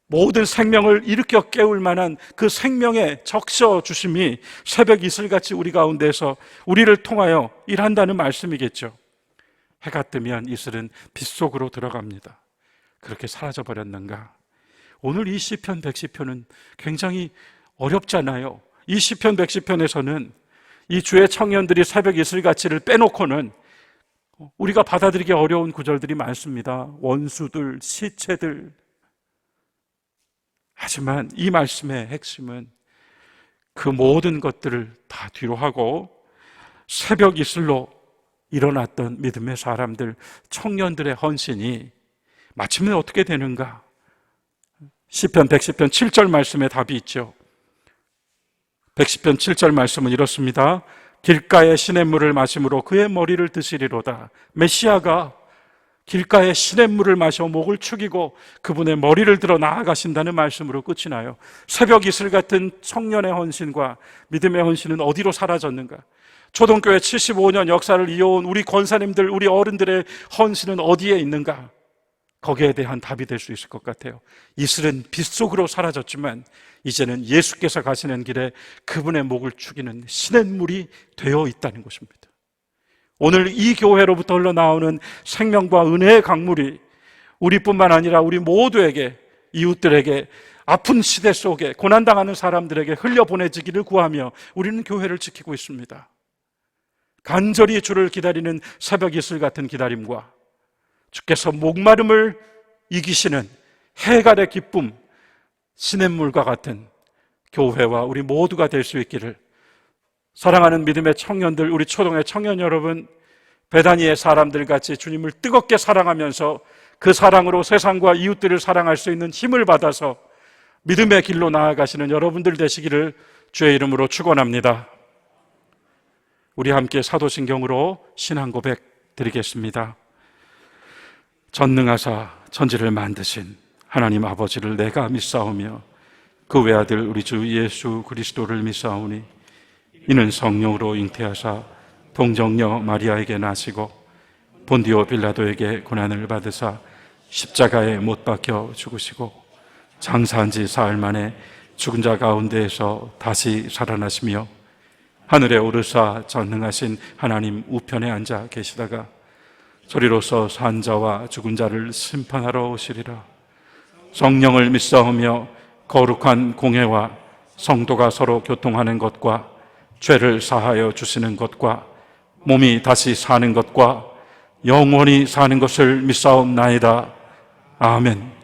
모든 생명을 일으켜 깨울 만한 그 생명의 적셔주심이 새벽 이슬같이 우리 가운데서 우리를 통하여 일한다는 말씀이겠죠. 해가 뜨면 이슬은 빛 속으로 들어갑니다. 그렇게 사라져버렸는가? 오늘 이 시편 110편은 굉장히 어렵잖아요. 이 시편 110편에서는 이 주의 청년들이 새벽 이슬같이를 빼놓고는 우리가 받아들이기 어려운 구절들이 많습니다. 원수들, 시체들. 하지만 이 말씀의 핵심은 그 모든 것들을 다 뒤로 하고 새벽 이슬로 일어났던 믿음의 사람들, 청년들의 헌신이 마침내 어떻게 되는가? 시편 110편 7절 말씀에 답이 있죠. 110편 7절 말씀은 이렇습니다. 길가에 시냇물을 마심으로 그의 머리를 드시리로다. 메시아가 길가에 시냇물을 마셔 목을 축이고 그분의 머리를 들어 나아가신다는 말씀으로 끝이 나요. 새벽 이슬 같은 청년의 헌신과 믿음의 헌신은 어디로 사라졌는가? 초동교회 75년 역사를 이어온 우리 권사님들, 우리 어른들의 헌신은 어디에 있는가? 거기에 대한 답이 될 수 있을 것 같아요. 이슬은 빛 속으로 사라졌지만 이제는 예수께서 가시는 길에 그분의 목을 축이는 시냇물이 되어 있다는 것입니다. 오늘 이 교회로부터 흘러나오는 생명과 은혜의 강물이 우리뿐만 아니라 우리 모두에게, 이웃들에게, 아픈 시대 속에 고난당하는 사람들에게 흘려보내지기를 구하며 우리는 교회를 지키고 있습니다. 간절히 주를 기다리는 새벽 이슬 같은 기다림과 주께서 목마름을 이기시는 해갈의 기쁨, 시냇물과 같은 교회와 우리 모두가 될 수 있기를, 사랑하는 믿음의 청년들, 우리 초동의 청년 여러분, 베다니의 사람들 같이 주님을 뜨겁게 사랑하면서 그 사랑으로 세상과 이웃들을 사랑할 수 있는 힘을 받아서 믿음의 길로 나아가시는 여러분들 되시기를 주의 이름으로 축원합니다. 우리 함께 사도신경으로 신앙 고백 드리겠습니다. 전능하사 천지를 만드신 하나님 아버지를 내가 믿사오며 그 외아들 우리 주 예수 그리스도를 믿사오니 이는 성령으로 잉태하사 동정녀 마리아에게 나시고 본디오 빌라도에게 고난을 받으사 십자가에 못 박혀 죽으시고 장사한 지 사흘 만에 죽은 자 가운데에서 다시 살아나시며 하늘에 오르사 전능하신 하나님 우편에 앉아 계시다가 소리로서 산 자와 죽은 자를 심판하러 오시리라. 성령을 믿사오며 거룩한 공회와 성도가 서로 교통하는 것과 죄를 사하여 주시는 것과 몸이 다시 사는 것과 영원히 사는 것을 믿사옵나이다. 아멘.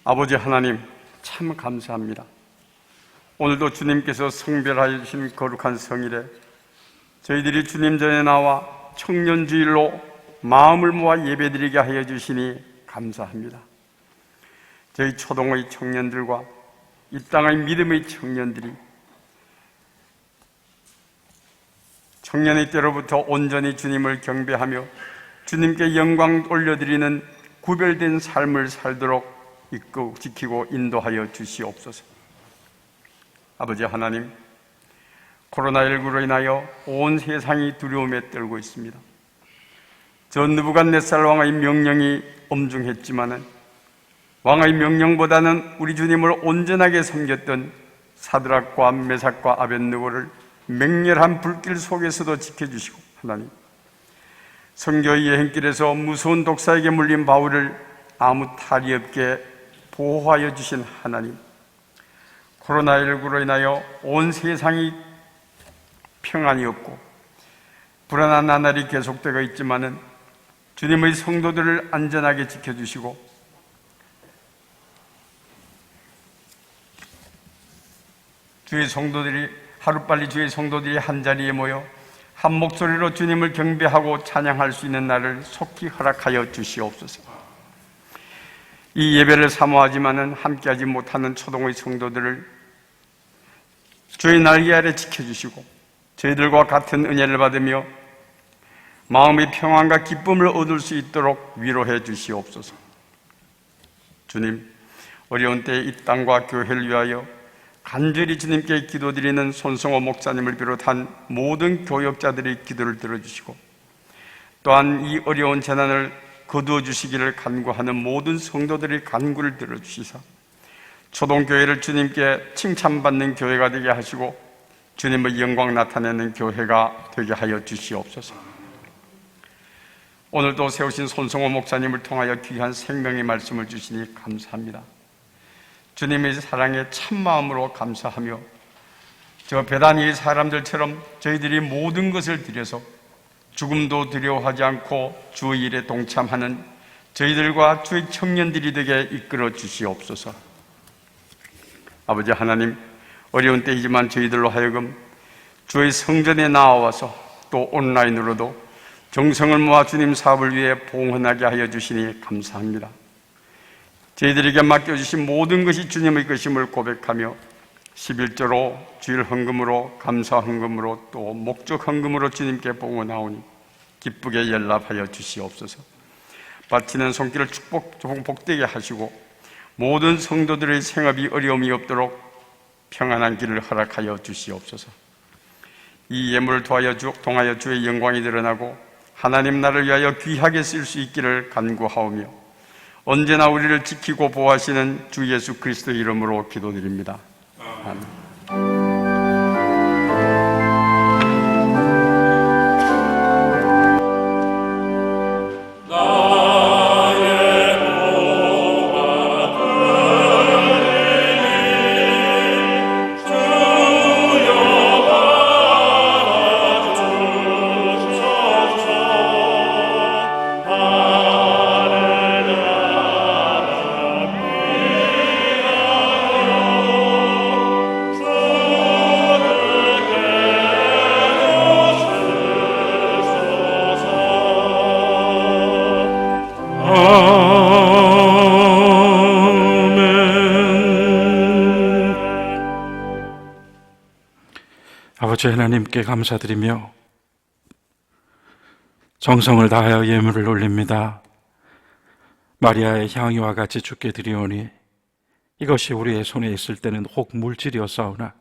아버지 하나님, 참 감사합니다. 오늘도 주님께서 성별하여 주신 거룩한 성일에 저희들이 주님 전에 나와 청년주일로 마음을 모아 예배드리게 하여 주시니 감사합니다. 저희 초동의 청년들과 이 땅의 믿음의 청년들이 청년의 때로부터 온전히 주님을 경배하며 주님께 영광 올려드리는 구별된 삶을 살도록 이끌고 지키고 인도하여 주시옵소서. 아버지 하나님, 코로나19로 인하여 온 세상이 두려움에 떨고 있습니다. 저 느부갓네살 왕의 명령이 엄중했지만은 왕의 명령보다는 우리 주님을 온전하게 섬겼던 사드락과 메삭과 아벳느고를 맹렬한 불길 속에서도 지켜주시고, 하나님, 선교의 여행길에서 무서운 독사에게 물린 바울을 아무 탈이 없게 보호하여 주신 하나님, 코로나19로 인하여 온 세상이 평안이 없고 불안한 나날이 계속되고 있지만은 주님의 성도들을 안전하게 지켜주시고 하루빨리 주의 성도들이 한자리에 모여 한 목소리로 주님을 경배하고 찬양할 수 있는 날을 속히 허락하여 주시옵소서. 이 예배를 사모하지만은 함께하지 못하는 초동의 성도들을 주의 날개 아래 지켜주시고 저희들과 같은 은혜를 받으며 마음의 평안과 기쁨을 얻을 수 있도록 위로해 주시옵소서. 주님, 어려운 때에 이 땅과 교회를 위하여 간절히 주님께 기도드리는 손성호 목사님을 비롯한 모든 교역자들의 기도를 들어주시고 또한 이 어려운 재난을 거두어 주시기를 간구하는 모든 성도들의 간구를 들어주시사 초동교회를 주님께 칭찬받는 교회가 되게 하시고 주님의 영광 나타내는 교회가 되게 하여 주시옵소서. 오늘도 세우신 손성호 목사님을 통하여 귀한 생명의 말씀을 주시니 감사합니다. 주님의 사랑에 참마음으로 감사하며 저 베다니의 사람들처럼 저희들이 모든 것을 드려서 죽음도 두려워하지 않고 주의 일에 동참하는 저희들과 주의 청년들이 되게 이끌어 주시옵소서. 아버지 하나님, 어려운 때이지만 저희들로 하여금 주의 성전에 나와서 또 온라인으로도 정성을 모아 주님 사업을 위해 봉헌하게 하여 주시니 감사합니다. 저희들에게 맡겨주신 모든 것이 주님의 것임을 고백하며 11조로 주일 헌금으로, 감사 헌금으로, 또 목적 헌금으로 주님께 봉헌하오니 기쁘게 연락하여 주시옵소서. 바치는 손길을 복되게 하시고 모든 성도들의 생업이 어려움이 없도록 평안한 길을 허락하여 주시옵소서. 이 예물을 통하여 주의 영광이 드러나고 하나님 나라를 위하여 귀하게 쓸 수 있기를 간구하오며 언제나 우리를 지키고 보호하시는 주 예수 그리스도의 이름으로 기도드립니다. 아멘. 아버지 하나님께 감사드리며 정성을 다하여 예물을 올립니다. 마리아의 향유와 같이 주께 드리오니 이것이 우리의 손에 있을 때는 혹 물질이었사오나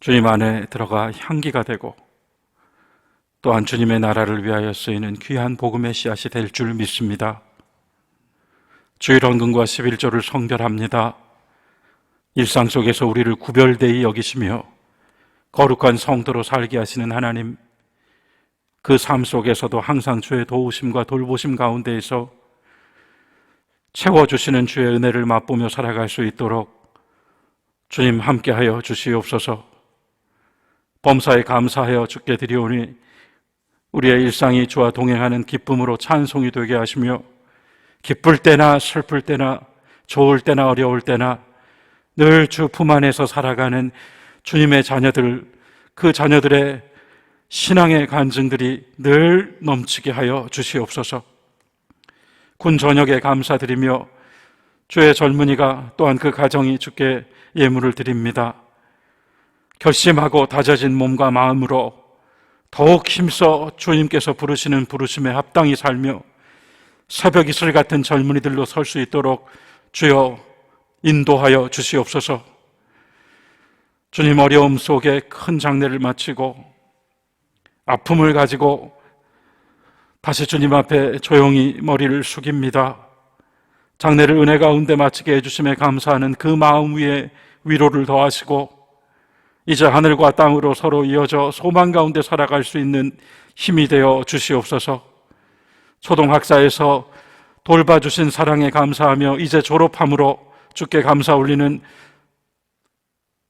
주님 안에 들어가 향기가 되고 또한 주님의 나라를 위하여 쓰이는 귀한 복음의 씨앗이 될 줄 믿습니다. 주일 헌금과 11조를 성별합니다. 일상 속에서 우리를 구별되이 여기시며 거룩한 성도로 살게 하시는 하나님, 그 삶 속에서도 항상 주의 도우심과 돌보심 가운데에서 채워주시는 주의 은혜를 맛보며 살아갈 수 있도록 주님 함께하여 주시옵소서. 범사에 감사하여 주께 드리오니 우리의 일상이 주와 동행하는 기쁨으로 찬송이 되게 하시며 기쁠 때나 슬플 때나 좋을 때나 어려울 때나 늘 주 품 안에서 살아가는 주님의 자녀들, 그 자녀들의 신앙의 간증들이 늘 넘치게 하여 주시옵소서. 군 전역에 감사드리며 주의 젊은이가 또한 그 가정이 주께 예물을 드립니다. 결심하고 다져진 몸과 마음으로 더욱 힘써 주님께서 부르시는 부르심에 합당히 살며 새벽 이슬 같은 젊은이들로 설 수 있도록 주여 인도하여 주시옵소서. 주님, 어려움 속에 큰 장례를 마치고 아픔을 가지고 다시 주님 앞에 조용히 머리를 숙입니다. 장례를 은혜 가운데 마치게 해주심에 감사하는 그 마음 위에 위로를 더하시고 이제 하늘과 땅으로 서로 이어져 소망 가운데 살아갈 수 있는 힘이 되어 주시옵소서. 초등학사에서 돌봐주신 사랑에 감사하며 이제 졸업함으로 주께 감사 올리는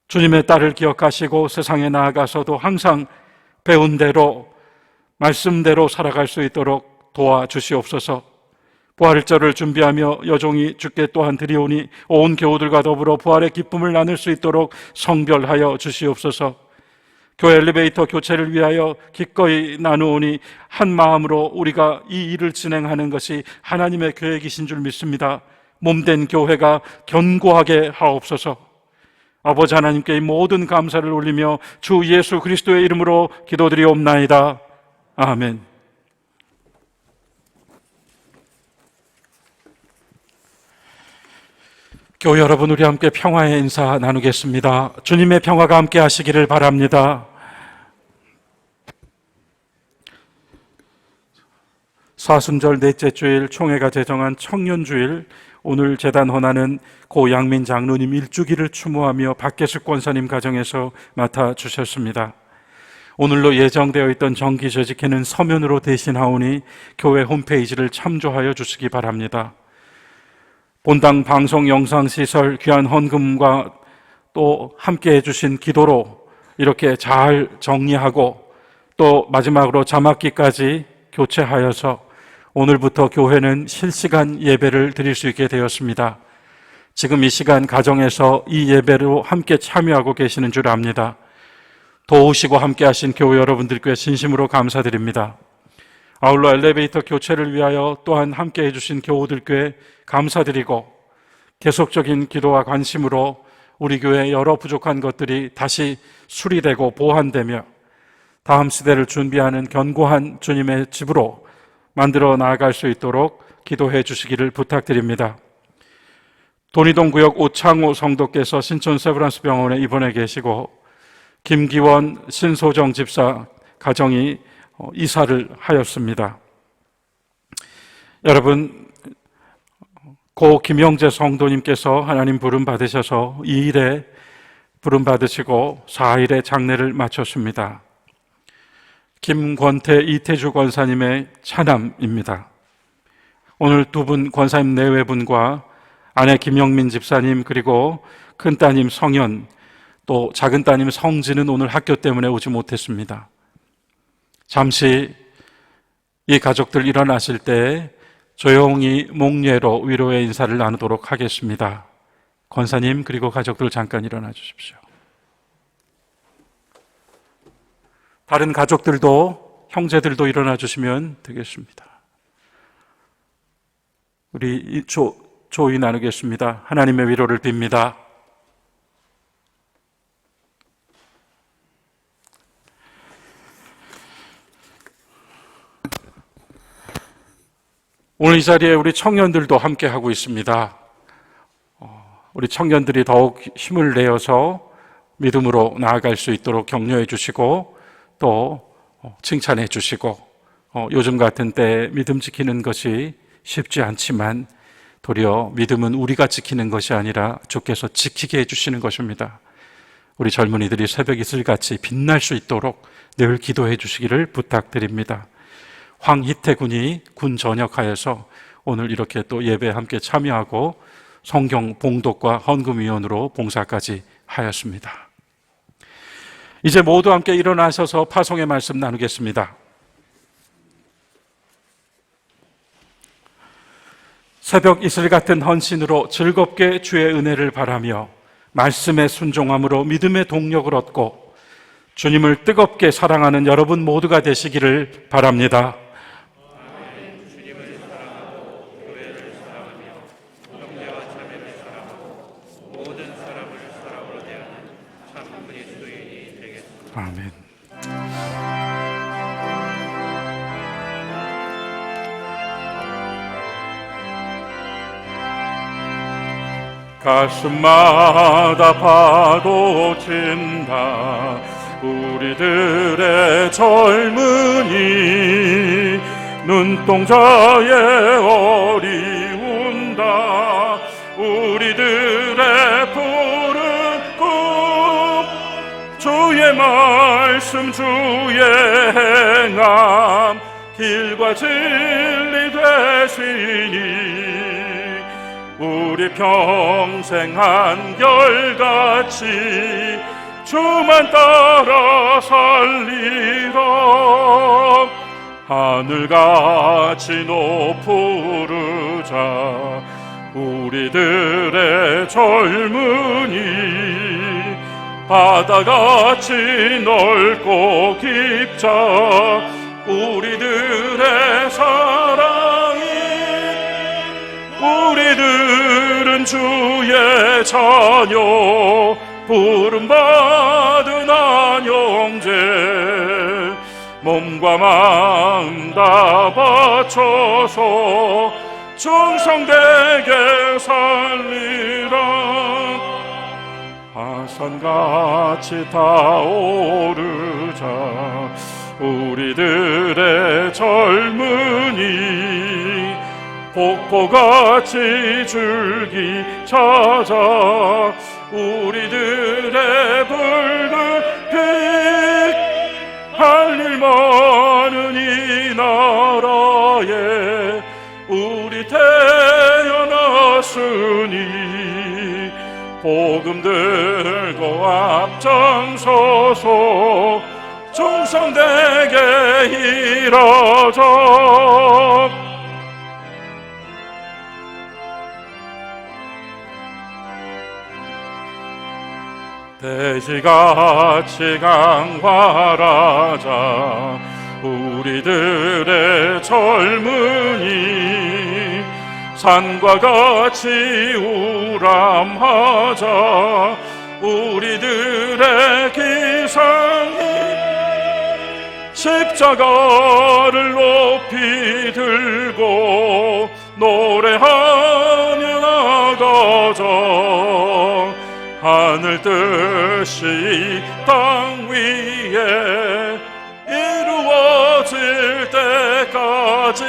주님의 딸을 기억하시고 세상에 나아가서도 항상 배운 대로 말씀대로 살아갈 수 있도록 도와주시옵소서. 부활절을 준비하며 여종이 주께 또한 드리오니 온 교우들과 더불어 부활의 기쁨을 나눌 수 있도록 성별하여 주시옵소서. 교회 엘리베이터 교체를 위하여 기꺼이 나누오니 한 마음으로 우리가 이 일을 진행하는 것이 하나님의 계획이신 줄 믿습니다. 몸된 교회가 견고하게 하옵소서. 아버지 하나님께 이 모든 감사를 올리며 주 예수 그리스도의 이름으로 기도드리옵나이다. 아멘. 교회 여러분, 우리 함께 평화의 인사 나누겠습니다. 주님의 평화가 함께 하시기를 바랍니다. 사순절 넷째 주일 총회가 제정한 청년주일, 오늘 제단 헌화는 고 양민 장로님 일주기를 추모하며 박계숙 권사님 가정에서 맡아주셨습니다. 오늘로 예정되어 있던 정기 재직회는 서면으로 대신하오니 교회 홈페이지를 참조하여 주시기 바랍니다. 본당 방송 영상 시설 귀한 헌금과 또 함께 해주신 기도로 이렇게 잘 정리하고 또 마지막으로 자막기까지 교체하여서 오늘부터 교회는 실시간 예배를 드릴 수 있게 되었습니다. 지금 이 시간 가정에서 이 예배로 함께 참여하고 계시는 줄 압니다. 도우시고 함께 하신 교회 여러분들께 진심으로 감사드립니다. 아울러 엘리베이터 교체를 위하여 또한 함께 해주신 교우들께 감사드리고 계속적인 기도와 관심으로 우리 교회의 여러 부족한 것들이 다시 수리되고 보완되며 다음 시대를 준비하는 견고한 주님의 집으로 만들어 나아갈 수 있도록 기도해 주시기를 부탁드립니다. 돈이동 구역 오창호 성도께서 신촌 세브란스 병원에 입원해 계시고 김기원 신소정 집사 가정이 이사를 하였습니다. 여러분, 고 김영재 성도님께서 하나님 부름 받으셔서 2일에 부름 받으시고 4일에 장례를 마쳤습니다. 김권태 이태주 권사님의 차남입니다. 오늘 두 분 권사님 내외분과 아내 김영민 집사님 그리고 큰따님 성현 또 작은따님 성진은 오늘 학교 때문에 오지 못했습니다. 잠시 이 가족들 일어나실 때 조용히 목례로 위로의 인사를 나누도록 하겠습니다. 권사님 그리고 가족들 잠깐 일어나 주십시오. 다른 가족들도 형제들도 일어나 주시면 되겠습니다. 우리 조의 나누겠습니다. 하나님의 위로를 빕니다. 오늘 이 자리에 우리 청년들도 함께 하고 있습니다. 우리 청년들이 더욱 힘을 내어서 믿음으로 나아갈 수 있도록 격려해 주시고 또 칭찬해 주시고 요즘 같은 때 믿음 지키는 것이 쉽지 않지만 도리어 믿음은 우리가 지키는 것이 아니라 주께서 지키게 해주시는 것입니다. 우리 젊은이들이 새벽 이슬같이 빛날 수 있도록 늘 기도해 주시기를 부탁드립니다. 황희태 군이 군 전역하여서 오늘 이렇게 또 예배에 함께 참여하고 성경 봉독과 헌금위원으로 봉사까지 하였습니다. 이제 모두 함께 일어나셔서 파송의 말씀 나누겠습니다. 새벽 이슬 같은 헌신으로 즐겁게 주의 은혜를 바라며 말씀의 순종함으로 믿음의 동력을 얻고 주님을 뜨겁게 사랑하는 여러분 모두가 되시기를 바랍니다. 주님을 사랑하고 교회를 사랑하며 형제와 자매를 사랑하고 모든 사람을 사랑으로 대하는 참 그리스도인이 되겠습니다. 아멘. 가슴마다 파도친다 우리들의 젊은이 눈동자에 어리운다 우리들의 푸른 꿈 주의 말씀 주의 행함 길과 진리 되시니 우리 평생 한결같이 주만 따라 살리라 하늘같이 높으르자 우리들의 젊은이 바다같이 넓고 깊자 우리들의 사랑이 우리들은 주의 자녀 부름받은 안형제 몸과 마음 다 바쳐서 충성되게 살리라 하산같이 타오르자 우리들의 젊은이 폭포같이 줄기 찾아 우리들의 붉은 빛 할 일 많은 이 나라에 우리 태어났으니 복음 들고 앞장서서 충성되게 일하자 돼지같이 강활하자 우리들의 젊은이 산과 같이 우람하자 우리들의 기상이 십자가를 높이 들고 노래하며 나가자 하늘 뜻이 이 땅 위에 이루어질 때까지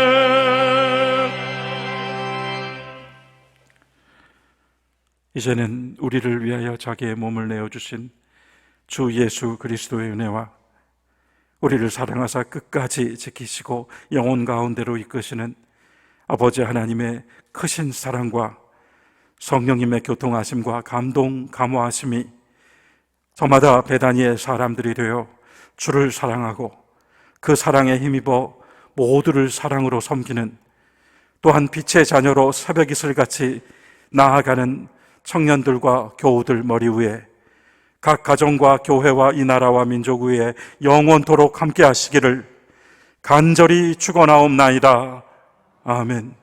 아멘. 이제는 우리를 위하여 자기의 몸을 내어주신 주 예수 그리스도의 은혜와 우리를 사랑하사 끝까지 지키시고 영혼 가운데로 이끄시는 아버지 하나님의 크신 사랑과 성령님의 교통하심과 감동, 감화하심이 저마다 베다니의 사람들이 되어 주를 사랑하고 그 사랑에 힘입어 모두를 사랑으로 섬기는 또한 빛의 자녀로 새벽 이슬같이 나아가는 청년들과 교우들 머리 위에 각 가정과 교회와 이 나라와 민족 위에 영원토록 함께 하시기를 간절히 축원하옵나이다. 아멘.